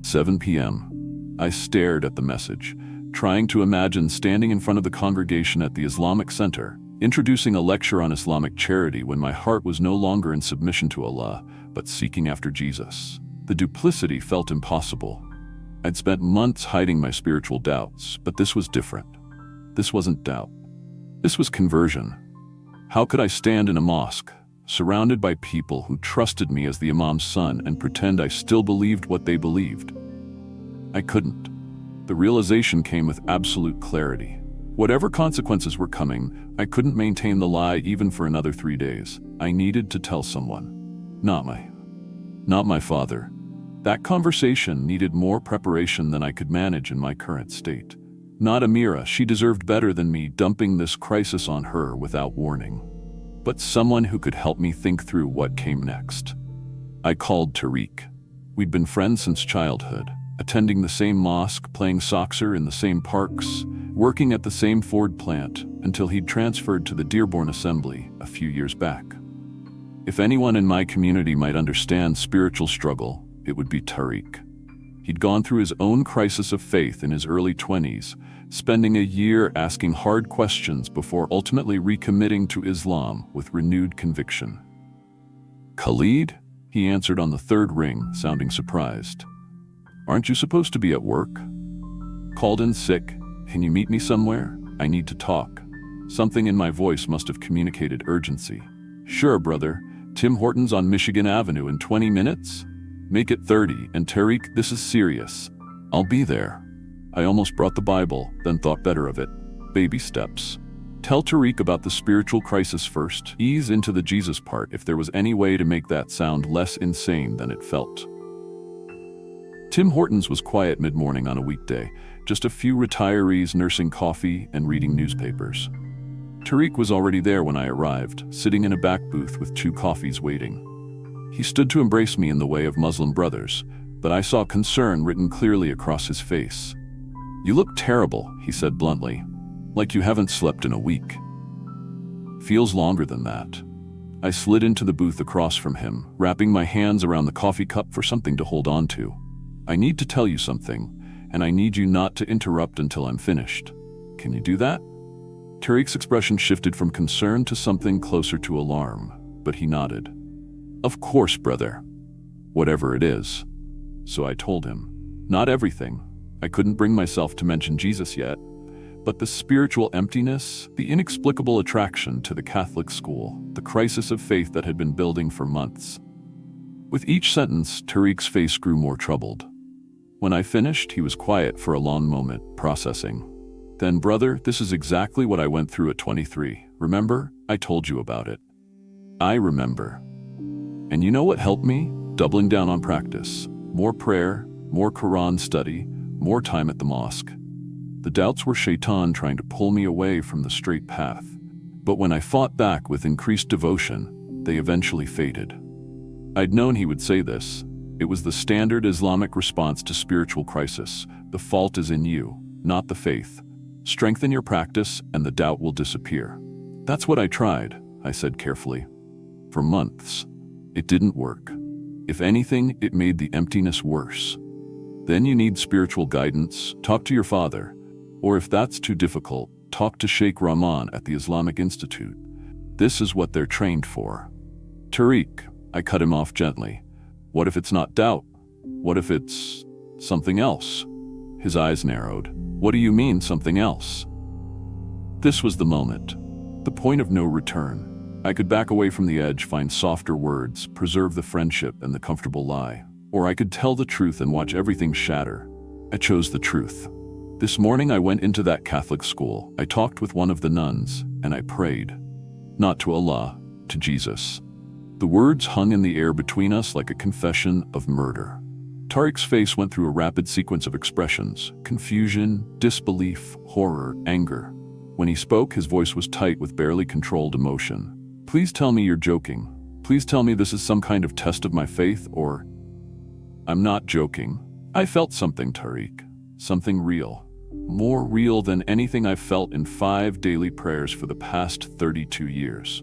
7 p.m. I stared at the message, trying to imagine standing in front of the congregation at the Islamic Center, introducing a lecture on Islamic charity when my heart was no longer in submission to Allah, but seeking after Jesus. The duplicity felt impossible. I'd spent months hiding my spiritual doubts, but this was different. This wasn't doubt. This was conversion. How could I stand in a mosque, surrounded by people who trusted me as the imam's son, and pretend I still believed what they believed? I couldn't. The realization came with absolute clarity. Whatever consequences were coming, I couldn't maintain the lie even for another 3 days. I needed to tell someone. Not my father. That conversation needed more preparation than I could manage in my current state. Not Amira, she deserved better than me dumping this crisis on her without warning. But someone who could help me think through what came next. I called Tariq. We'd been friends since childhood, attending the same mosque, playing soccer in the same parks, working at the same Ford plant, until he'd transferred to the Dearborn Assembly a few years back. If anyone in my community might understand spiritual struggle, it would be Tariq. He'd gone through his own crisis of faith in his early 20s, spending a year asking hard questions before ultimately recommitting to Islam with renewed conviction. Khalid? He answered on the third ring, sounding surprised. Aren't you supposed to be at work? Called in sick. Can you meet me somewhere? I need to talk. Something in my voice must have communicated urgency. Sure, brother. Tim Hortons on Michigan Avenue in 20 minutes? Make it 30, and Tariq, this is serious. I'll be there. I almost brought the Bible, then thought better of it. Baby steps. Tell Tariq about the spiritual crisis first. Ease into the Jesus part if there was any way to make that sound less insane than it felt. Tim Hortons was quiet mid-morning on a weekday, just a few retirees nursing coffee and reading newspapers. Tariq was already there when I arrived, sitting in a back booth with 2 coffees waiting. He stood to embrace me in the way of Muslim brothers, but I saw concern written clearly across his face. You look terrible, he said bluntly, like you haven't slept in a week. Feels longer than that. I slid into the booth across from him, wrapping my hands around the coffee cup for something to hold on to. I need to tell you something, and I need you not to interrupt until I'm finished. Can you do that? Tariq's expression shifted from concern to something closer to alarm, but he nodded. Of course, brother. Whatever it is. So I told him. Not everything. I couldn't bring myself to mention Jesus yet, but the spiritual emptiness, the inexplicable attraction to the Catholic school, the crisis of faith that had been building for months. With each sentence, Tariq's face grew more troubled. When I finished, he was quiet for a long moment, processing. Then, brother, this is exactly what I went through at 23. Remember? I told you about it. I remember. And you know what helped me? doubling down on practice, more prayer, more Quran study, more time at the mosque. The doubts were Shaitan trying to pull me away from the straight path. But when I fought back with increased devotion, they eventually faded. I'd known he would say this. It was the standard Islamic response to spiritual crisis. The fault is in you, not the faith. Strengthen your practice and the doubt will disappear. That's what I tried, I said carefully. For months, it didn't work. If anything, it made the emptiness worse. Then you need spiritual guidance, talk to your father. Or if that's too difficult, talk to Sheikh Rahman at the Islamic Institute. This is what they're trained for. Tariq, I cut him off gently. What if it's not doubt? What if it's something else? His eyes narrowed. What do you mean, something else? This was the moment. The point of no return. I could back away from the edge, find softer words, preserve the friendship and the comfortable lie. Or I could tell the truth and watch everything shatter. I chose the truth. This morning I went into that Catholic school. I talked with one of the nuns, and I prayed. Not to Allah, to Jesus. The words hung in the air between us like a confession of murder. Tariq's face went through a rapid sequence of expressions: confusion, disbelief, horror, anger. When he spoke, his voice was tight with barely controlled emotion. Please tell me you're joking. Please tell me this is some kind of test of my faith, or... I'm not joking. I felt something, Tariq. Something real. More real than anything I've felt in 5 daily prayers for the past 32 years.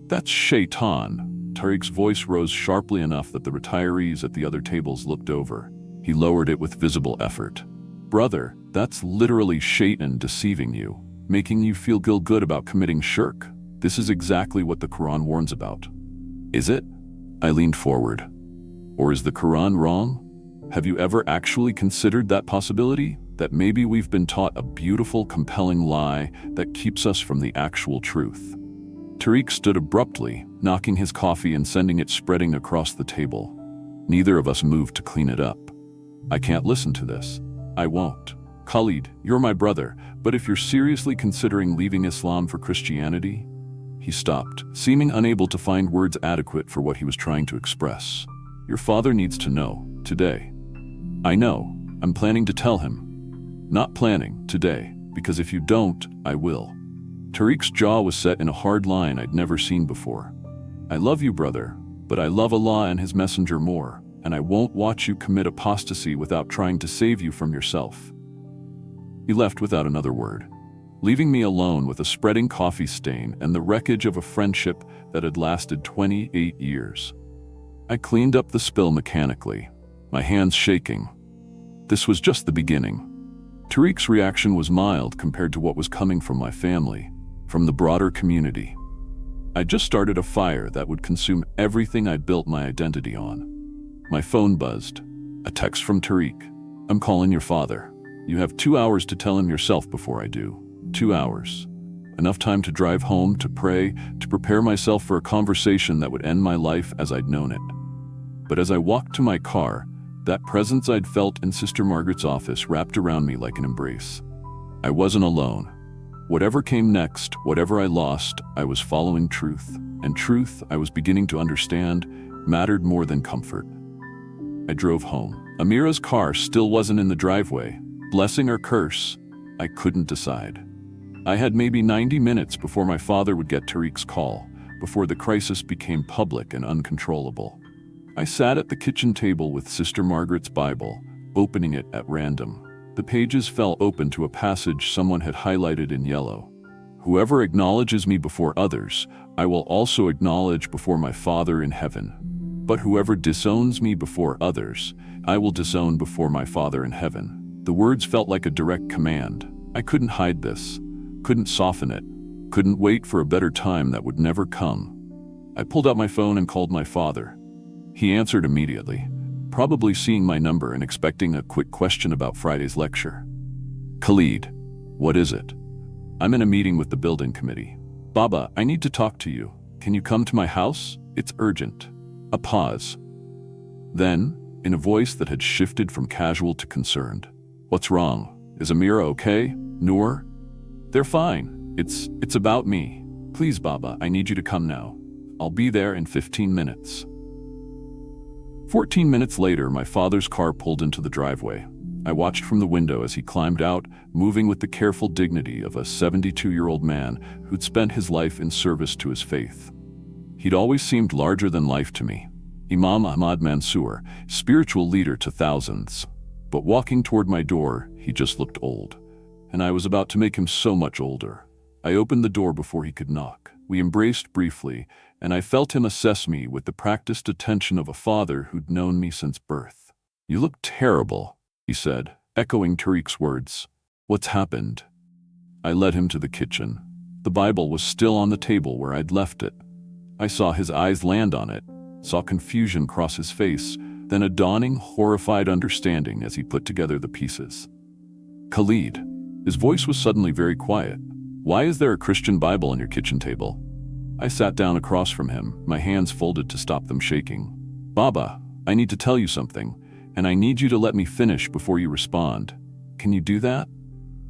That's Shaitan. Tariq's voice rose sharply enough that the retirees at the other tables looked over. He lowered it with visible effort. Brother, that's literally Shaitan deceiving you, making you feel good about committing shirk. This is exactly what the Quran warns about. Is it? I leaned forward. Or is the Quran wrong? Have you ever actually considered that possibility? That maybe we've been taught a beautiful, compelling lie that keeps us from the actual truth. Tariq stood abruptly, knocking his coffee and sending it spreading across the table. Neither of us moved to clean it up. I can't listen to this. I won't. Khalid, you're my brother, but if you're seriously considering leaving Islam for Christianity... He stopped, seeming unable to find words adequate for what he was trying to express. Your father needs to know, today. I know. I'm planning to tell him. Not planning, today, because if you don't, I will. Tariq's jaw was set in a hard line I'd never seen before. I love you, brother, but I love Allah and His Messenger more, and I won't watch you commit apostasy without trying to save you from yourself. He left without another word, leaving me alone with a spreading coffee stain and the wreckage of a friendship that had lasted 28 years. I cleaned up the spill mechanically, my hands shaking. This was just the beginning. Tariq's reaction was mild compared to what was coming from my family, from the broader community. I just started a fire that would consume everything I'd built my identity on. My phone buzzed. A text from Tariq. I'm calling your father. You have 2 hours to tell him yourself before I do. 2 hours. Enough time to drive home, to pray, to prepare myself for a conversation that would end my life as I'd known it. But as I walked to my car, that presence I'd felt in Sister Margaret's office wrapped around me like an embrace. I wasn't alone. Whatever came next, whatever I lost, I was following truth. And truth, I was beginning to understand, mattered more than comfort. I drove home. Amira's car still wasn't in the driveway. Blessing or curse, I couldn't decide. I had maybe 90 minutes before my father would get Tariq's call, before the crisis became public and uncontrollable. I sat at the kitchen table with Sister Margaret's Bible, opening it at random. The pages fell open to a passage someone had highlighted in yellow. Whoever acknowledges me before others, I will also acknowledge before my Father in heaven. But whoever disowns me before others, I will disown before my Father in heaven. The words felt like a direct command. I couldn't hide this, couldn't soften it, couldn't wait for a better time that would never come. I pulled out my phone and called my father. He answered immediately, probably seeing my number and expecting a quick question about Friday's lecture. Khalid, what is it? I'm in a meeting with the building committee. Baba, I need to talk to you. Can you come to my house? It's urgent. A pause. Then, in a voice that had shifted from casual to concerned, what's wrong? Is Amira okay? Noor? They're fine. It's about me. Please, Baba, I need you to come now. I'll be there in 15 minutes. 14 minutes later, my father's car pulled into the driveway. I watched from the window as he climbed out, moving with the careful dignity of a 72-year-old man who'd spent his life in service to his faith. He'd always seemed larger than life to me. Imam Ahmad Mansour, spiritual leader to thousands. But walking toward my door, he just looked old. And I was about to make him so much older. I opened the door before he could knock. We embraced briefly, and I felt him assess me with the practiced attention of a father who'd known me since birth. "You look terrible," he said, echoing Tariq's words. "What's happened?" I led him to the kitchen. The Bible was still on the table where I'd left it. I saw his eyes land on it, saw confusion cross his face, then a dawning, horrified understanding as he put together the pieces. "Khalid." His voice was suddenly very quiet. "Why is there a Christian Bible on your kitchen table?" I sat down across from him, my hands folded to stop them shaking. "Baba, I need to tell you something, and I need you to let me finish before you respond. Can you do that?"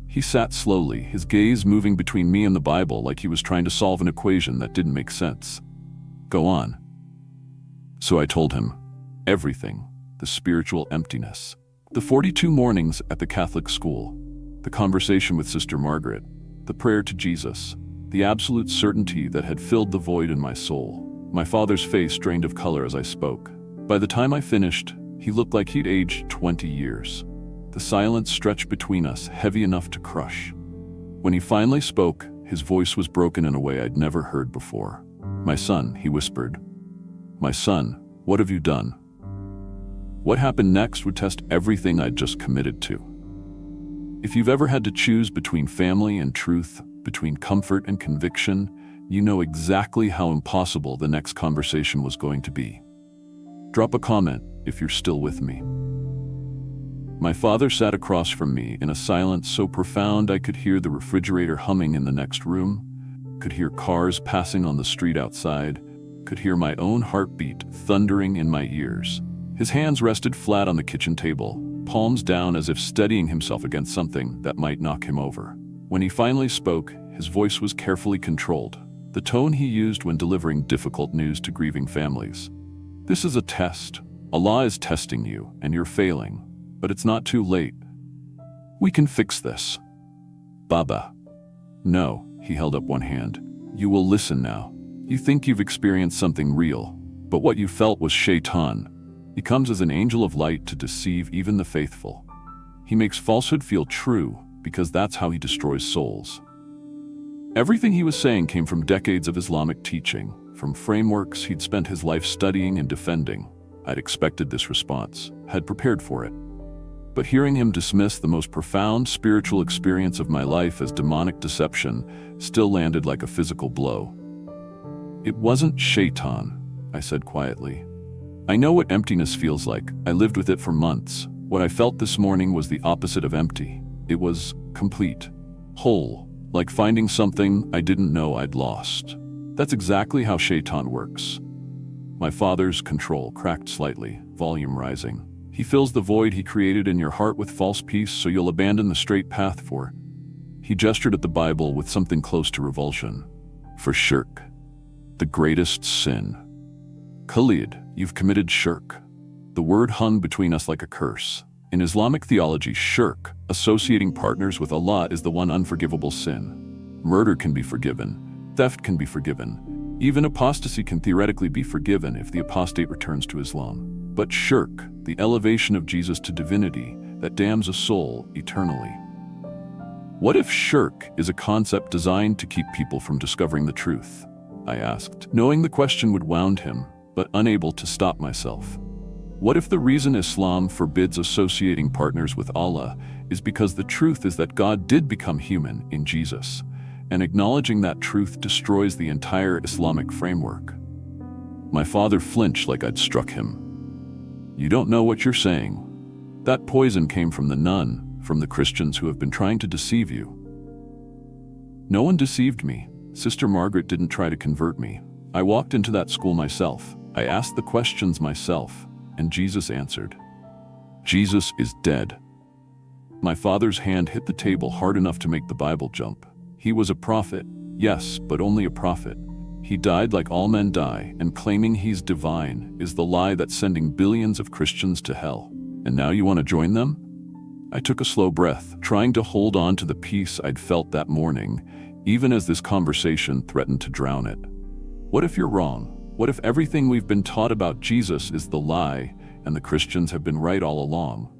He sat slowly, his gaze moving between me and the Bible like he was trying to solve an equation that didn't make sense. "Go on." So I told him everything, the spiritual emptiness, the 42 mornings at the Catholic school, the conversation with Sister Margaret, the prayer to Jesus, the absolute certainty that had filled the void in my soul. My father's face drained of color as I spoke. By the time I finished, he looked like he'd aged 20 years. The silence stretched between us, heavy enough to crush. When he finally spoke, his voice was broken in a way I'd never heard before. "My son," he whispered. "My son, what have you done?" What happened next would test everything I'd just committed to. If you've ever had to choose between family and truth, between comfort and conviction, you know exactly how impossible the next conversation was going to be. Drop a comment if you're still with me. My father sat across from me in a silence so profound I could hear the refrigerator humming in the next room, could hear cars passing on the street outside, could hear my own heartbeat thundering in my ears. His hands rested flat on the kitchen table, palms down as if steadying himself against something that might knock him over. When he finally spoke, his voice was carefully controlled, the tone he used when delivering difficult news to grieving families. "This is a test. Allah is testing you, and you're failing, but it's not too late. We can fix this." "Baba." "No," he held up one hand. "You will listen now. You think you've experienced something real, but what you felt was shaitan. He comes as an angel of light to deceive even the faithful. He makes falsehood feel true because that's how he destroys souls." Everything he was saying came from decades of Islamic teaching, from frameworks he'd spent his life studying and defending. I'd expected this response, had prepared for it. But hearing him dismiss the most profound spiritual experience of my life as demonic deception still landed like a physical blow. "It wasn't shaitan," I said quietly. "I know what emptiness feels like. I lived with it for months. What I felt this morning was the opposite of empty. It was complete, whole, like finding something I didn't know I'd lost. That's exactly how shaitan works." My father's control cracked slightly, volume rising. "He fills the void he created in your heart with false peace so you'll abandon the straight path for." He gestured at the Bible with something close to revulsion. "For shirk, the greatest sin. Khalid, you've committed shirk." The word hung between us like a curse. In Islamic theology, shirk, associating partners with Allah, is the one unforgivable sin. Murder can be forgiven. Theft can be forgiven. Even apostasy can theoretically be forgiven if the apostate returns to Islam. But shirk, the elevation of Jesus to divinity, that damns a soul eternally. What if shirk is a concept designed to keep people from discovering the truth? I asked, knowing the question would wound him, but unable to stop myself. What if the reason Islam forbids associating partners with Allah is because the truth is that God did become human in Jesus, and acknowledging that truth destroys the entire Islamic framework? My father flinched like I'd struck him. "You don't know what you're saying. That poison came from the nun, from the Christians who have been trying to deceive you." "No one deceived me. Sister Margaret didn't try to convert me. I walked into that school myself. I asked the questions myself, and Jesus answered. Jesus is dead." My father's hand hit the table hard enough to make the Bible jump. He was a prophet, yes, but only a prophet. He died like all men die, and claiming he's divine is the lie that's sending billions of Christians to hell. And now you want to join them? I took a slow breath, trying to hold on to the peace I'd felt that morning, even as this conversation threatened to drown it. What if you're wrong? What if everything we've been taught about Jesus is the lie, and the Christians have been right all along?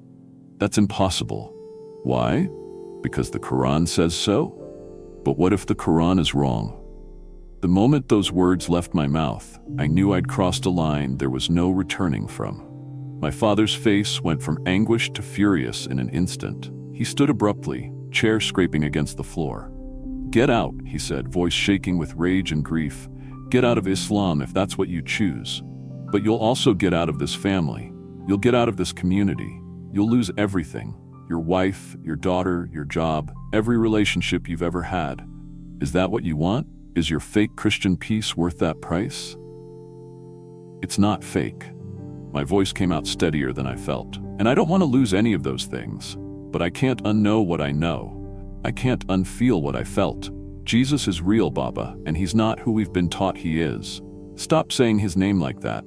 That's impossible. Why? Because the Quran says so? But what if the Quran is wrong? The moment those words left my mouth, I knew I'd crossed a line there was no returning from. My father's face went from anguish to furious in an instant. He stood abruptly, chair scraping against the floor. "Get out," he said, voice shaking with rage and grief. "Get out of Islam if that's what you choose. But you'll also get out of this family. You'll get out of this community. You'll lose everything. Your wife, your daughter, your job, every relationship you've ever had. Is that what you want? Is your fake Christian peace worth that price?" It's not fake. My voice came out steadier than I felt. And I don't want to lose any of those things. But I can't unknow what I know. I can't unfeel what I felt. Jesus is real, Baba, and he's not who we've been taught he is. Stop saying his name like that.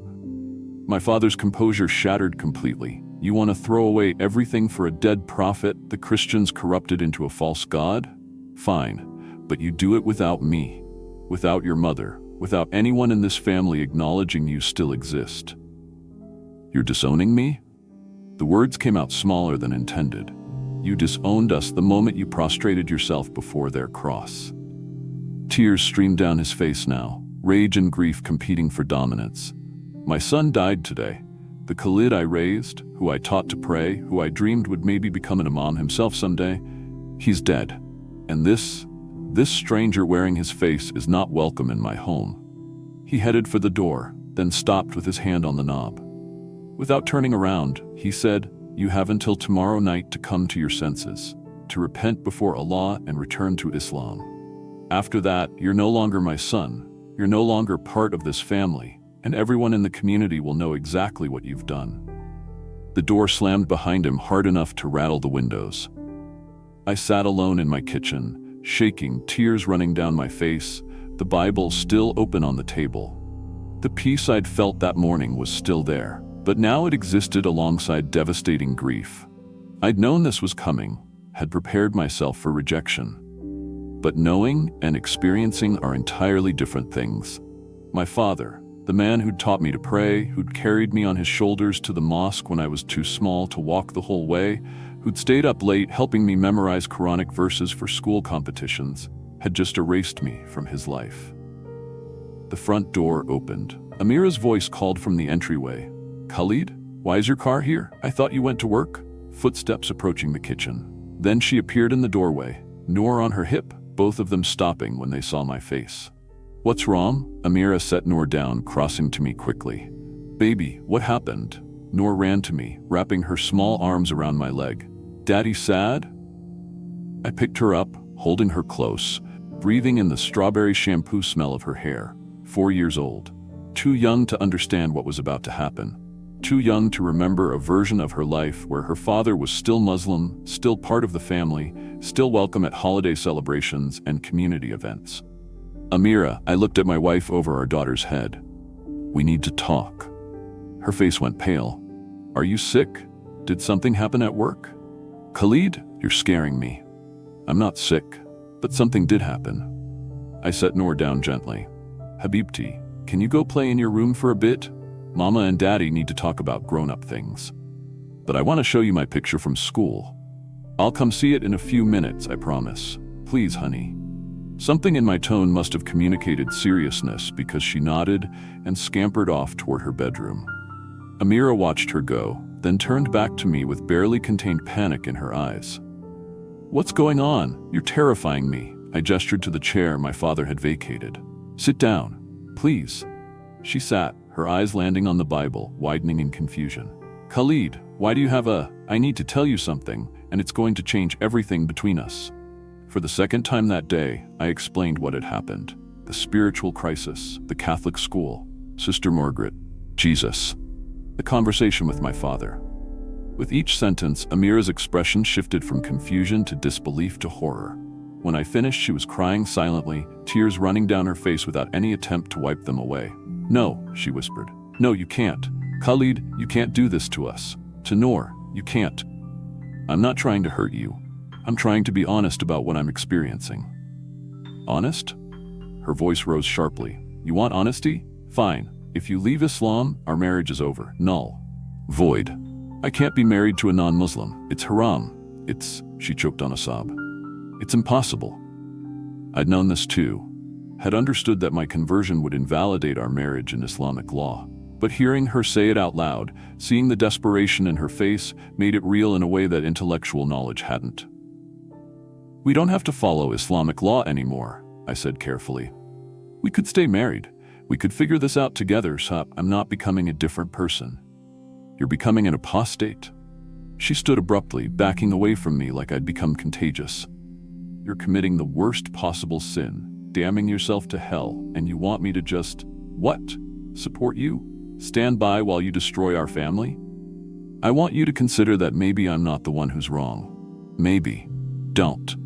My father's composure shattered completely. You want to throw away everything for a dead prophet the Christians corrupted into a false god? Fine, but you do it without me. Without your mother, without anyone in this family acknowledging you still exist. You're disowning me? The words came out smaller than intended. You disowned us the moment you prostrated yourself before their cross. Tears streamed down his face now, rage and grief competing for dominance. My son died today. The Khalid I raised, who I taught to pray, who I dreamed would maybe become an imam himself someday, he's dead. And this stranger wearing his face is not welcome in my home. He headed for the door, then stopped with his hand on the knob. Without turning around, he said, "You have until tomorrow night to come to your senses, to repent before Allah and return to Islam. After that, you're no longer my son, you're no longer part of this family, and everyone in the community will know exactly what you've done." The door slammed behind him hard enough to rattle the windows. I sat alone in my kitchen, shaking, tears running down my face, the Bible still open on the table. The peace I'd felt that morning was still there, but now it existed alongside devastating grief. I'd known this was coming, had prepared myself for rejection. But knowing and experiencing are entirely different things. My father, the man who'd taught me to pray, who'd carried me on his shoulders to the mosque when I was too small to walk the whole way, who'd stayed up late helping me memorize Quranic verses for school competitions, had just erased me from his life. The front door opened. Amira's voice called from the entryway. "Khalid, why is your car here? I thought you went to work." Footsteps approaching the kitchen. Then she appeared in the doorway, Noor on her hip, both of them stopping when they saw my face. "What's wrong?" Amira set Noor down, crossing to me quickly. "Baby, what happened?" Noor ran to me, wrapping her small arms around my leg. "Daddy sad?" I picked her up, holding her close, breathing in the strawberry shampoo smell of her hair. 4 years old. Too young to understand what was about to happen. Too young to remember a version of her life where her father was still Muslim, still part of the family, still welcome at holiday celebrations and community events. "Amira," I looked at my wife over our daughter's head. "We need to talk." Her face went pale. "Are you sick? Did something happen at work?" "Khalid, you're scaring me." "I'm not sick, but something did happen." I set Noor down gently. "Habibti, can you go play in your room for a bit? Mama and Daddy need to talk about grown-up things. But I want to show you my picture from school. I'll come see it in a few minutes, I promise. Please, honey." Something in my tone must have communicated seriousness because she nodded and scampered off toward her bedroom. Amira watched her go, then turned back to me with barely contained panic in her eyes. "What's going on? You're terrifying me." I gestured to the chair my father had vacated. "Sit down, please." She sat, her eyes landing on the Bible, widening in confusion. "Khalid, why do you have I need to tell you something, and it's going to change everything between us." For the second time that day, I explained what had happened. The spiritual crisis, the Catholic school, Sister Margaret, Jesus, the conversation with my father. With each sentence, Amira's expression shifted from confusion to disbelief to horror. When I finished, she was crying silently, tears running down her face without any attempt to wipe them away. "No," she whispered. "No, you can't. Khalid, you can't do this to us. To Noor, you can't. I'm not trying to hurt you. I'm trying to be honest about what I'm experiencing." "Honest?" Her voice rose sharply. "You want honesty? Fine. If you leave Islam, our marriage is over. Null. Void. I can't be married to a non-Muslim. It's haram. She choked on a sob. "It's impossible." I'd known this too. Had understood that my conversion would invalidate our marriage in Islamic law. But hearing her say it out loud, seeing the desperation in her face, made it real in a way that intellectual knowledge hadn't. "We don't have to follow Islamic law anymore," I said carefully. "We could stay married. We could figure this out together, so I'm not becoming a different person. You're becoming an apostate." She stood abruptly, backing away from me like I'd become contagious. "You're committing the worst possible sin, damning yourself to hell, and you want me to just, what? Support you? Stand by while you destroy our family? I want you to consider that maybe I'm not the one who's wrong. Maybe. Don't."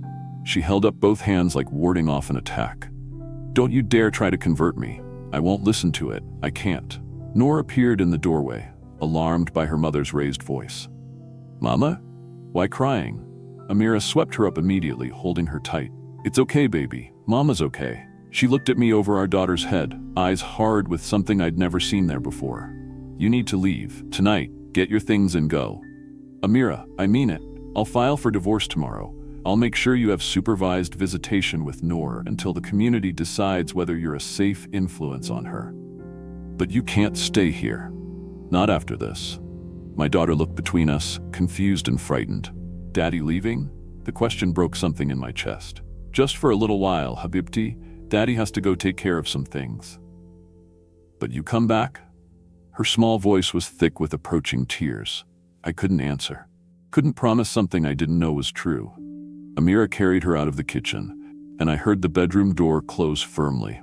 She held up both hands like warding off an attack. "Don't you dare try to convert me. I won't listen to it. I can't." Noor appeared in the doorway, alarmed by her mother's raised voice. "Mama? Why crying?" Amira swept her up immediately, holding her tight. "It's okay, baby. Mama's okay." She looked at me over our daughter's head, eyes hard with something I'd never seen there before. "You need to leave. Tonight. Get your things and go." "Amira, I mean it. I'll file for divorce tomorrow. I'll make sure you have supervised visitation with Noor until the community decides whether you're a safe influence on her. But you can't stay here. Not after this." My daughter looked between us, confused and frightened. "Daddy leaving?" The question broke something in my chest. "Just for a little while, Habibti. Daddy has to go take care of some things." "But you come back?" Her small voice was thick with approaching tears. I couldn't answer. Couldn't promise something I didn't know was true. Amira carried her out of the kitchen, and I heard the bedroom door close firmly.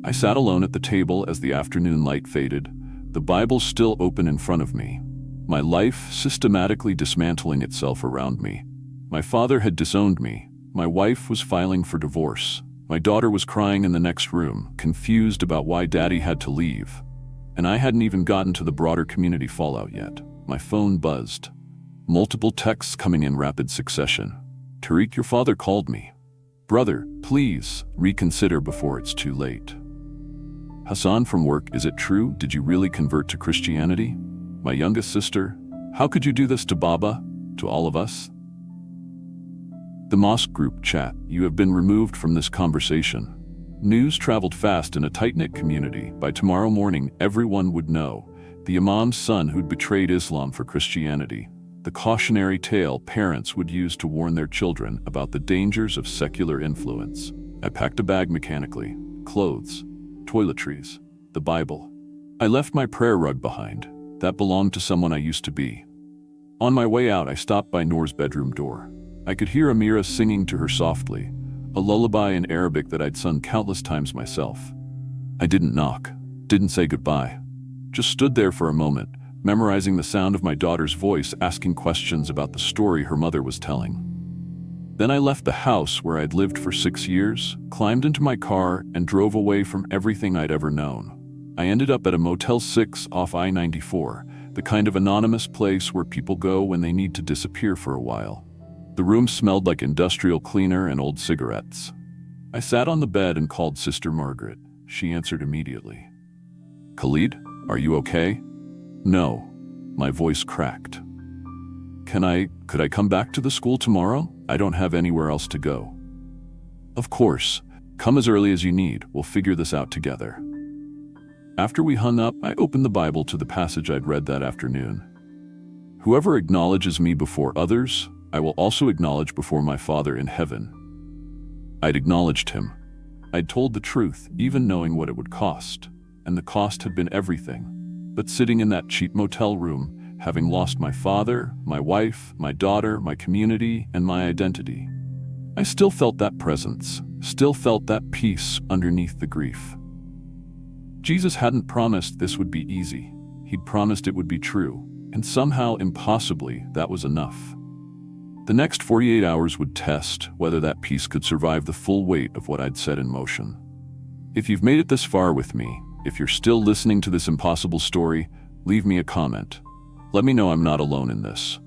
I sat alone at the table as the afternoon light faded, the Bible still open in front of me, my life systematically dismantling itself around me. My father had disowned me. My wife was filing for divorce. My daughter was crying in the next room, confused about why Daddy had to leave. And I hadn't even gotten to the broader community fallout yet. My phone buzzed. Multiple texts coming in rapid succession. "Tariq, your father called me. Brother, please, reconsider before it's too late. Hassan from work, is it true? Did you really convert to Christianity? My youngest sister, how could you do this to Baba? To all of us?" The mosque group chat, "You have been removed from this conversation." News traveled fast in a tight-knit community. By tomorrow morning, everyone would know. The imam's son who'd betrayed Islam for Christianity. The cautionary tale parents would use to warn their children about the dangers of secular influence. I packed a bag mechanically. Clothes, toiletries, the Bible. I left my prayer rug behind. That belonged to someone I used to be. On my way out, I stopped by Noor's bedroom door. I could hear Amira singing to her softly, a lullaby in Arabic that I'd sung countless times myself. I didn't knock, didn't say goodbye. Just stood there for a moment, memorizing the sound of my daughter's voice asking questions about the story her mother was telling. Then I left the house where I'd lived for 6 years, climbed into my car, and drove away from everything I'd ever known. I ended up at a Motel 6 off I-94, the kind of anonymous place where people go when they need to disappear for a while. The room smelled like industrial cleaner and old cigarettes. I sat on the bed and called Sister Margaret. She answered immediately. "Khalid, are you okay?" "No." My voice cracked. Could I come back to the school tomorrow? I don't have anywhere else to go." "Of course. Come as early as you need. We'll figure this out together." After we hung up, I opened the Bible to the passage I'd read that afternoon. "Whoever acknowledges me before others, I will also acknowledge before my Father in heaven." I'd acknowledged him. I'd told the truth, even knowing what it would cost. And the cost had been everything. But sitting in that cheap motel room, having lost my father, my wife, my daughter, my community, and my identity, I still felt that presence, still felt that peace underneath the grief. Jesus hadn't promised this would be easy. He'd promised it would be true, and somehow, impossibly, that was enough. The next 48 hours would test whether that peace could survive the full weight of what I'd set in motion. If you've made it this far with me, if you're still listening to this impossible story, leave me a comment. Let me know I'm not alone in this.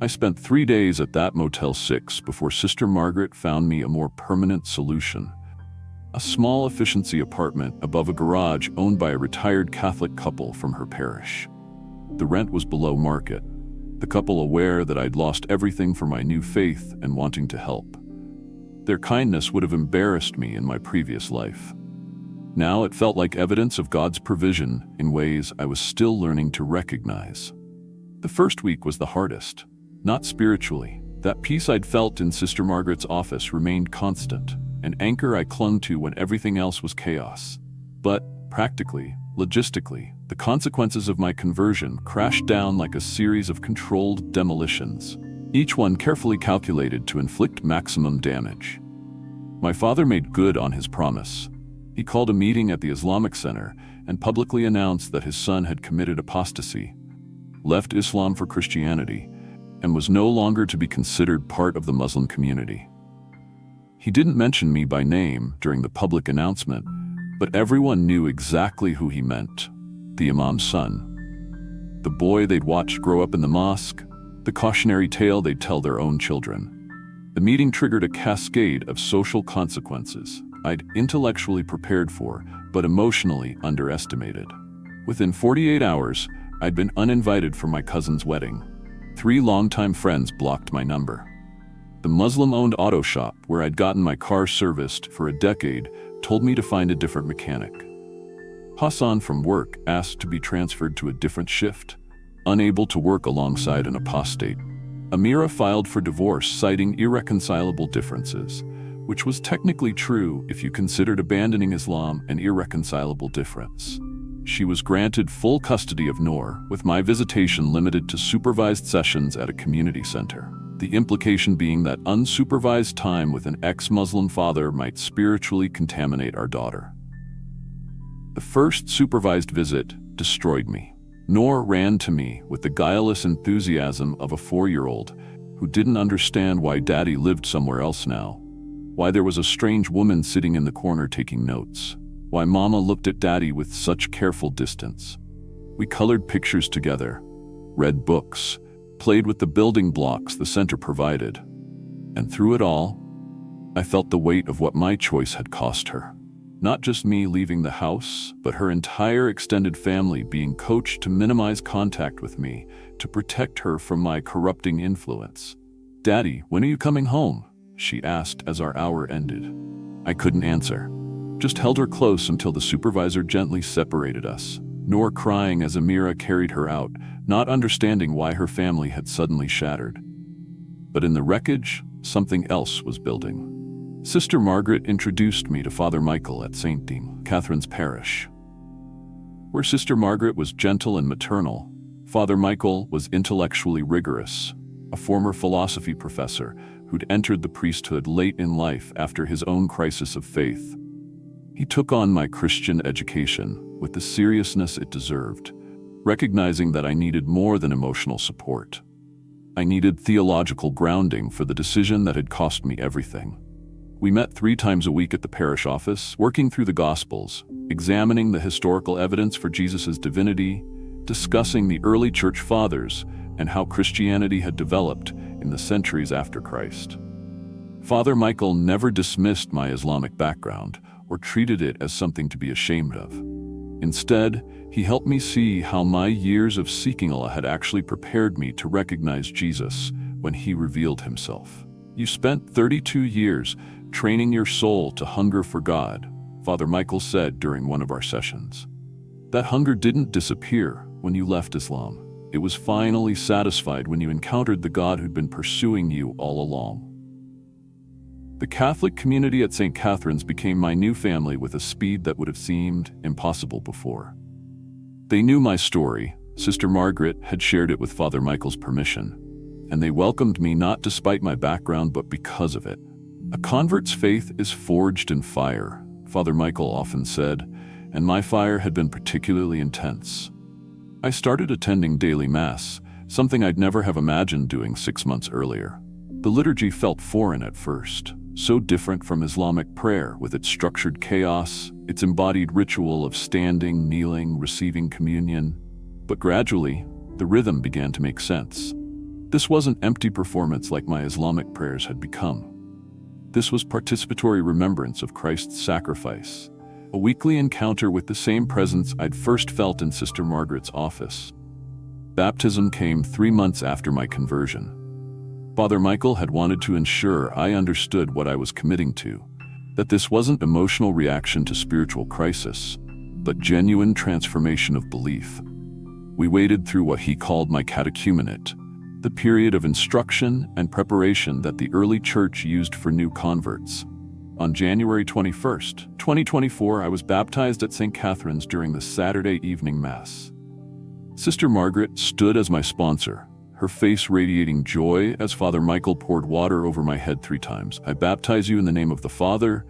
I spent 3 days at that Motel 6 before Sister Margaret found me a more permanent solution. A small efficiency apartment above a garage owned by a retired Catholic couple from her parish. The rent was below market, the couple aware that I'd lost everything for my new faith and wanting to help. Their kindness would have embarrassed me in my previous life. Now it felt like evidence of God's provision in ways I was still learning to recognize. The first week was the hardest, not spiritually. That peace I'd felt in Sister Margaret's office remained constant, an anchor I clung to when everything else was chaos. But practically, logistically, the consequences of my conversion crashed down like a series of controlled demolitions, each one carefully calculated to inflict maximum damage. My father made good on his promise. He called a meeting at the Islamic Center and publicly announced that his son had committed apostasy, left Islam for Christianity, and was no longer to be considered part of the Muslim community. He didn't mention me by name during the public announcement, but everyone knew exactly who he meant: the imam's son. The boy they'd watched grow up in the mosque, the cautionary tale they'd tell their own children. The meeting triggered a cascade of social consequences I'd intellectually prepared for, but emotionally underestimated. Within 48 hours, I'd been uninvited for my cousin's wedding. 3 longtime friends blocked my number. The Muslim-owned auto shop where I'd gotten my car serviced for a decade told me to find a different mechanic. Hassan from work asked to be transferred to a different shift, unable to work alongside an apostate. Amira filed for divorce citing irreconcilable differences, which was technically true if you considered abandoning Islam an irreconcilable difference. She was granted full custody of Noor, with my visitation limited to supervised sessions at a community center. The implication being that unsupervised time with an ex-Muslim father might spiritually contaminate our daughter. The first supervised visit destroyed me. Noor ran to me with the guileless enthusiasm of a 4-year-old who didn't understand why Daddy lived somewhere else now, why there was a strange woman sitting in the corner taking notes, why Mama looked at Daddy with such careful distance. We colored pictures together, read books, played with the building blocks the center provided. And through it all, I felt the weight of what my choice had cost her. Not just me leaving the house, but her entire extended family being coached to minimize contact with me, to protect her from my corrupting influence. "Daddy, when are you coming home?" she asked as our hour ended. I couldn't answer. Just held her close until the supervisor gently separated us, Noor crying as Amira carried her out, not understanding why her family had suddenly shattered. But in the wreckage, something else was building. Sister Margaret introduced me to Father Michael at St. Catherine's Parish. Where Sister Margaret was gentle and maternal, Father Michael was intellectually rigorous, a former philosophy professor who'd entered the priesthood late in life after his own crisis of faith. He took on my Christian education with the seriousness it deserved, recognizing that I needed more than emotional support. I needed theological grounding for the decision that had cost me everything. We met 3 times a week at the parish office, working through the Gospels, examining the historical evidence for Jesus' divinity, discussing the early church fathers and how Christianity had developed in the centuries after Christ. Father Michael never dismissed my Islamic background or treated it as something to be ashamed of. Instead, he helped me see how my years of seeking Allah had actually prepared me to recognize Jesus when he revealed himself. "You spent 32 years training your soul to hunger for God," Father Michael said during one of our sessions. "That hunger didn't disappear when you left Islam. It was finally satisfied when you encountered the God who'd been pursuing you all along." The Catholic community at St. Catherine's became my new family with a speed that would have seemed impossible before. They knew my story. Sister Margaret had shared it with Father Michael's permission, and they welcomed me not despite my background but because of it. "A convert's faith is forged in fire," Father Michael often said, and my fire had been particularly intense. I started attending daily Mass, something I'd never have imagined doing 6 months earlier. The liturgy felt foreign at first, so different from Islamic prayer with its structured chaos, its embodied ritual of standing, kneeling, receiving communion. But gradually, the rhythm began to make sense. This wasn't empty performance like my Islamic prayers had become. This was participatory remembrance of Christ's sacrifice, a weekly encounter with the same presence I'd first felt in Sister Margaret's office. Baptism came 3 months after my conversion. Father Michael had wanted to ensure I understood what I was committing to, that this wasn't emotional reaction to spiritual crisis, but genuine transformation of belief. We waded through what he called my catechumenate, the period of instruction and preparation that the early church used for new converts. On January 21st, 2024, I was baptized at St. Catherine's during the Saturday evening Mass. Sister Margaret stood as my sponsor, her face radiating joy as Father Michael poured water over my head 3 times. "I baptize you in the name of the Father,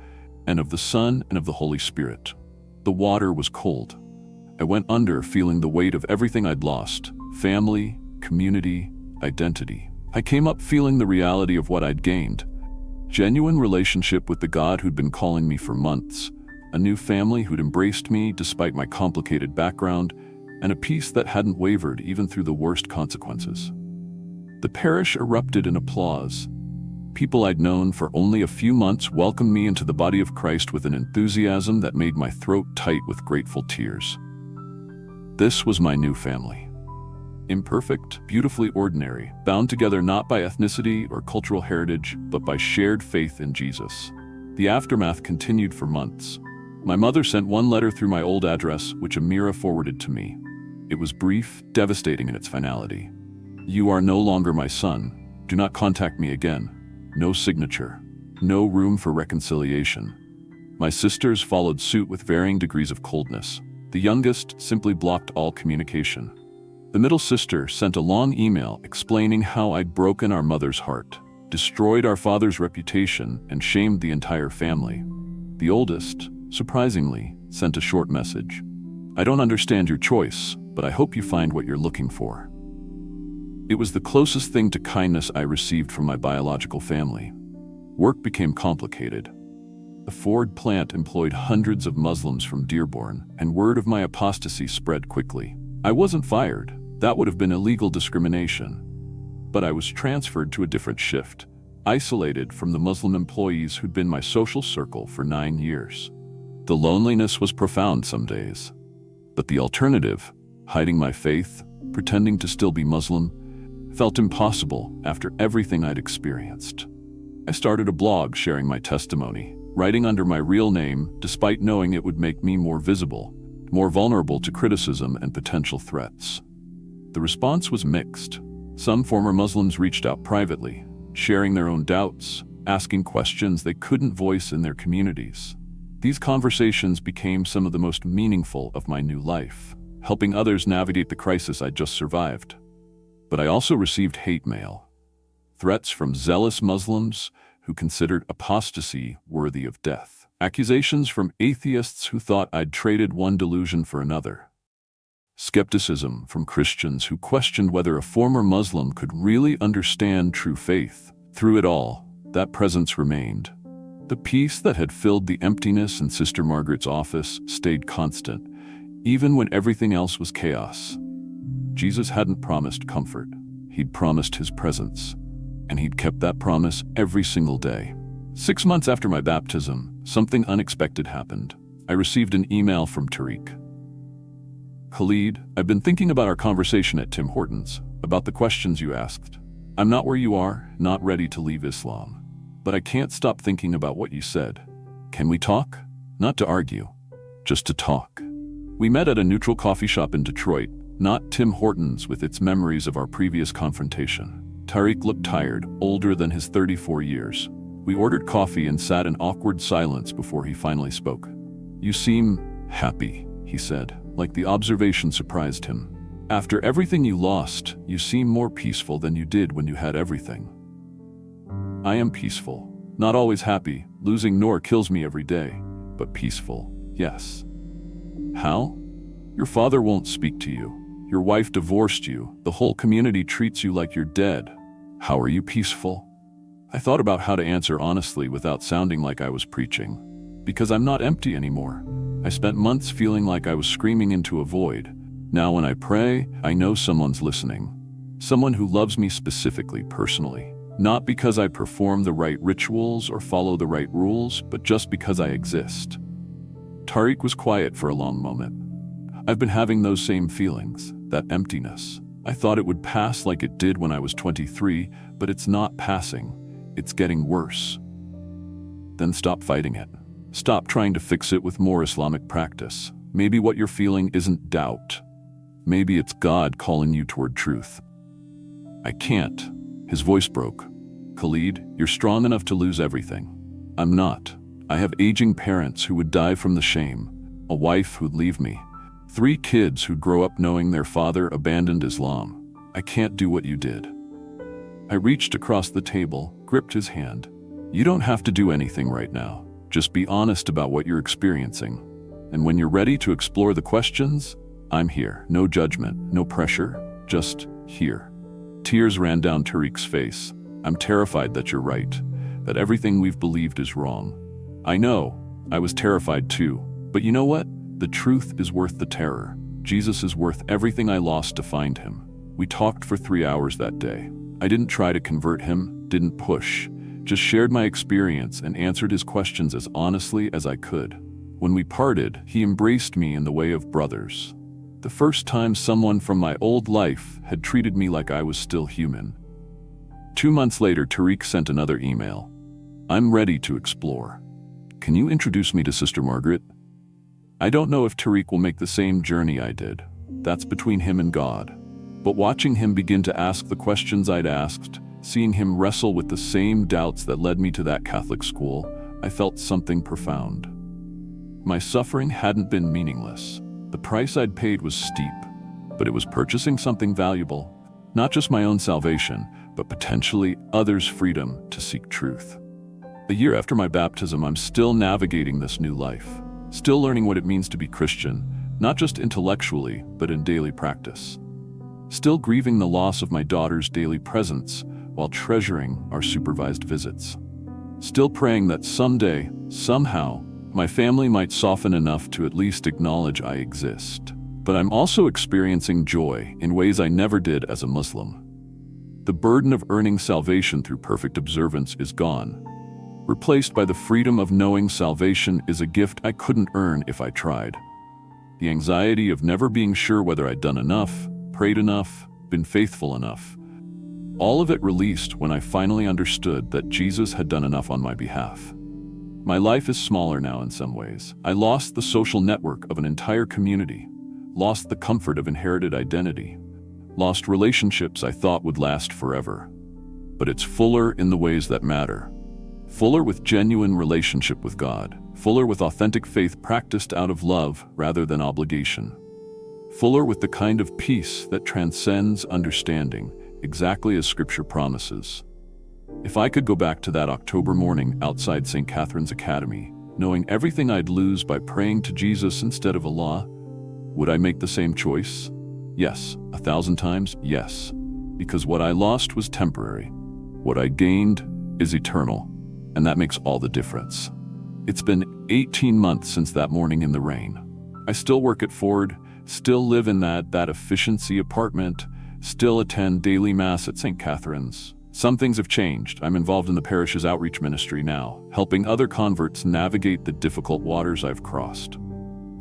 and of the Son, and of the Holy Spirit." The water was cold. I went under feeling the weight of everything I'd lost: family, community, identity. I came up feeling the reality of what I'd gained: genuine relationship with the God who'd been calling me for months, a new family who'd embraced me despite my complicated background, and a peace that hadn't wavered even through the worst consequences. The parish erupted in applause. People I'd known for only a few months welcomed me into the body of Christ with an enthusiasm that made my throat tight with grateful tears. This was my new family. Imperfect, beautifully ordinary, bound together not by ethnicity or cultural heritage, but by shared faith in Jesus. The aftermath continued for months. My mother sent one letter through my old address, which Amira forwarded to me. It was brief, devastating in its finality. "You are no longer my son. Do not contact me again." No signature. No room for reconciliation. My sisters followed suit with varying degrees of coldness. The youngest simply blocked all communication. The middle sister sent a long email explaining how I'd broken our mother's heart, destroyed our father's reputation, and shamed the entire family. The oldest, surprisingly, sent a short message. "I don't understand your choice, but I hope you find what you're looking for." It was the closest thing to kindness I received from my biological family. Work became complicated. The Ford plant employed hundreds of Muslims from Dearborn, and word of my apostasy spread quickly. I wasn't fired. That would have been illegal discrimination. But I was transferred to a different shift, isolated from the Muslim employees who'd been my social circle for 9 years. The loneliness was profound some days. But the alternative, hiding my faith, pretending to still be Muslim, felt impossible after everything I'd experienced. I started a blog sharing my testimony, writing under my real name despite knowing it would make me more visible, more vulnerable to criticism and potential threats. The response was mixed. Some former Muslims reached out privately, sharing their own doubts, asking questions they couldn't voice in their communities. These conversations became some of the most meaningful of my new life, helping others navigate the crisis I'd just survived. But I also received hate mail. Threats from zealous Muslims who considered apostasy worthy of death. Accusations from atheists who thought I'd traded one delusion for another. Skepticism from Christians who questioned whether a former Muslim could really understand true faith. Through it all, that presence remained. The peace that had filled the emptiness in Sister Margaret's office stayed constant, even when everything else was chaos. Jesus hadn't promised comfort. He'd promised his presence, and he'd kept that promise every single day. 6 months after my baptism, something unexpected happened. I received an email from Tariq. "Khalid, I've been thinking about our conversation at Tim Hortons, about the questions you asked. I'm not where you are, not ready to leave Islam. But I can't stop thinking about what you said. Can we talk? Not to argue, just to talk." We met at a neutral coffee shop in Detroit, not Tim Hortons with its memories of our previous confrontation. Tariq looked tired, older than his 34 years. We ordered coffee and sat in awkward silence before he finally spoke. "You seem happy," he said, like the observation surprised him. "After everything you lost, you seem more peaceful than you did when you had everything." "I am peaceful. Not always happy. Losing Noor kills me every day. But peaceful, yes." "How?" "Your father won't speak to you. Your wife divorced you. The whole community treats you like you're dead. How are you peaceful?" I thought about how to answer honestly without sounding like I was preaching. Because I'm not empty anymore. I spent months feeling like I was screaming into a void. Now when I pray, I know someone's listening. Someone who loves me specifically, personally. Not because I perform the right rituals or follow the right rules, but just because I exist. Tariq was quiet for a long moment. I've been having those same feelings, that emptiness. I thought it would pass like it did when I was 23, but it's not passing. It's getting worse. Then stop fighting it. Stop trying to fix it with more Islamic practice. Maybe what you're feeling isn't doubt. Maybe it's God calling you toward truth. I can't. His voice broke. Khalid, you're strong enough to lose everything. I'm not. I have aging parents who would die from the shame, a wife who'd leave me, 3 kids who'd grow up knowing their father abandoned Islam. I can't do what you did. I reached across the table, gripped his hand. You don't have to do anything right now. Just be honest about what you're experiencing. And when you're ready to explore the questions, I'm here. No judgment, no pressure, just here. Tears ran down Tariq's face. I'm terrified that you're right, that everything we've believed is wrong. I know, I was terrified too. But you know what? The truth is worth the terror. Jesus is worth everything I lost to find him. We talked for 3 hours that day. I didn't try to convert him, didn't push, just shared my experience and answered his questions as honestly as I could. When we parted, he embraced me in the way of brothers. The first time someone from my old life had treated me like I was still human. 2 months later, Tariq sent another email. I'm ready to explore. Can you introduce me to Sister Margaret? I don't know if Tariq will make the same journey I did. That's between him and God. But watching him begin to ask the questions I'd asked, seeing him wrestle with the same doubts that led me to that Catholic school, I felt something profound. My suffering hadn't been meaningless. The price I'd paid was steep, but it was purchasing something valuable. Not just my own salvation, but potentially others' freedom to seek truth. A year after my baptism, I'm still navigating this new life. Still learning what it means to be Christian, not just intellectually, but in daily practice. Still grieving the loss of my daughter's daily presence while treasuring our supervised visits. Still praying that someday, somehow, my family might soften enough to at least acknowledge I exist. But I'm also experiencing joy in ways I never did as a Muslim. The burden of earning salvation through perfect observance is gone, replaced by the freedom of knowing salvation is a gift I couldn't earn if I tried. The anxiety of never being sure whether I'd done enough, prayed enough, been faithful enough. All of it released when I finally understood that Jesus had done enough on my behalf. My life is smaller now in some ways. I lost the social network of an entire community, lost the comfort of inherited identity, lost relationships I thought would last forever. But it's fuller in the ways that matter. Fuller with genuine relationship with God, fuller with authentic faith practiced out of love rather than obligation. Fuller with the kind of peace that transcends understanding, exactly as Scripture promises. If I could go back to that October morning outside St. Catherine's Academy, knowing everything I'd lose by praying to Jesus instead of Allah, would I make the same choice? Yes, 1,000 times, yes. Because what I lost was temporary. What I gained is eternal, and that makes all the difference. It's been 18 months since that morning in the rain. I still work at Ford, still live in that efficiency apartment, still attend daily mass at St. Catherine's. Some things have changed. I'm involved in the parish's outreach ministry now, helping other converts navigate the difficult waters I've crossed.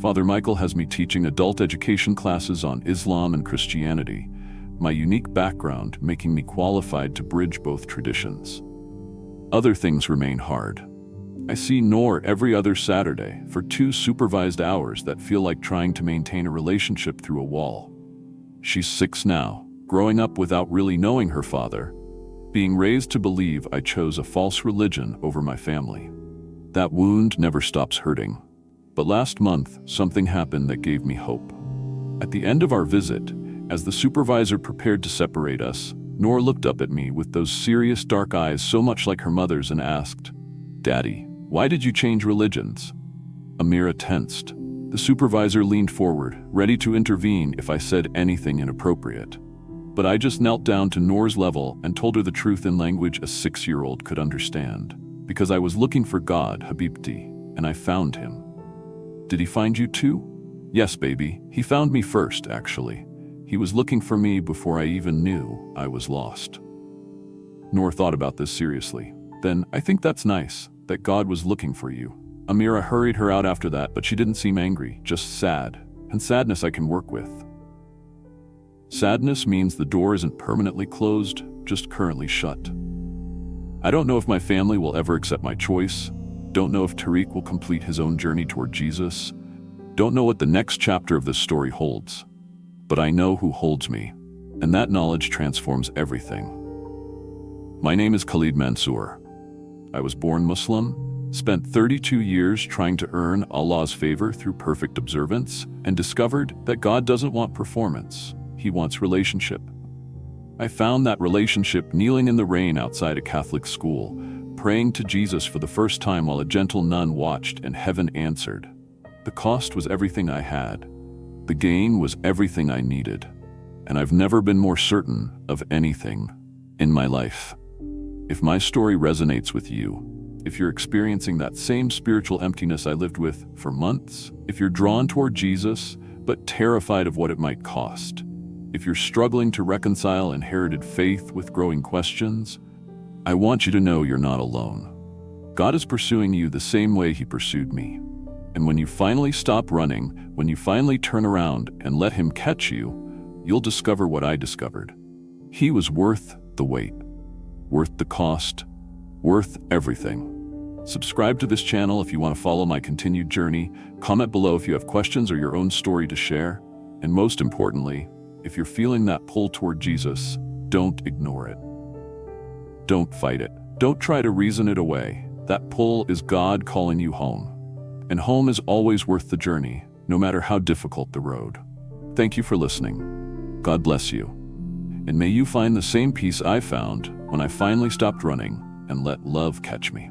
Father Michael has me teaching adult education classes on Islam and Christianity, my unique background making me qualified to bridge both traditions. Other things remain hard. I see Noor every other Saturday for 2 supervised hours that feel like trying to maintain a relationship through a wall. She's 6 now, growing up without really knowing her father, being raised to believe I chose a false religion over my family. That wound never stops hurting. But last month, something happened that gave me hope. At the end of our visit, as the supervisor prepared to separate us, Noor looked up at me with those serious dark eyes so much like her mother's and asked, "Daddy, why did you change religions?" Amira tensed. The supervisor leaned forward, ready to intervene if I said anything inappropriate. But I just knelt down to Noor's level and told her the truth in language a 6-year-old could understand. Because I was looking for God, Habibti, and I found him. Did he find you too? Yes, baby. He found me first, actually. He was looking for me before I even knew I was lost. Noor thought about this seriously. Then, I think that's nice, that God was looking for you. Amira hurried her out after that, but she didn't seem angry, just sad. And sadness I can work with. Sadness means the door isn't permanently closed, just currently shut. I don't know if my family will ever accept my choice. Don't know if Tariq will complete his own journey toward Jesus. Don't know what the next chapter of this story holds. But I know who holds me, and that knowledge transforms everything. My name is Khalid Mansour. I was born Muslim, spent 32 years trying to earn Allah's favor through perfect observance, and discovered that God doesn't want performance, He wants relationship. I found that relationship kneeling in the rain outside a Catholic school, praying to Jesus for the first time while a gentle nun watched and heaven answered. The cost was everything I had. The gain was everything I needed. And I've never been more certain of anything in my life. If my story resonates with you, if you're experiencing that same spiritual emptiness I lived with for months, if you're drawn toward Jesus, but terrified of what it might cost, if you're struggling to reconcile inherited faith with growing questions, I want you to know you're not alone. God is pursuing you the same way He pursued me. And when you finally stop running, when you finally turn around and let Him catch you, you'll discover what I discovered. He was worth the wait, worth the cost, worth everything. Subscribe to this channel if you want to follow my continued journey. Comment below if you have questions or your own story to share. And most importantly, if you're feeling that pull toward Jesus, don't ignore it. Don't fight it. Don't try to reason it away. That pull is God calling you home. And home is always worth the journey, no matter how difficult the road. Thank you for listening. God bless you. And may you find the same peace I found when I finally stopped running and let love catch me.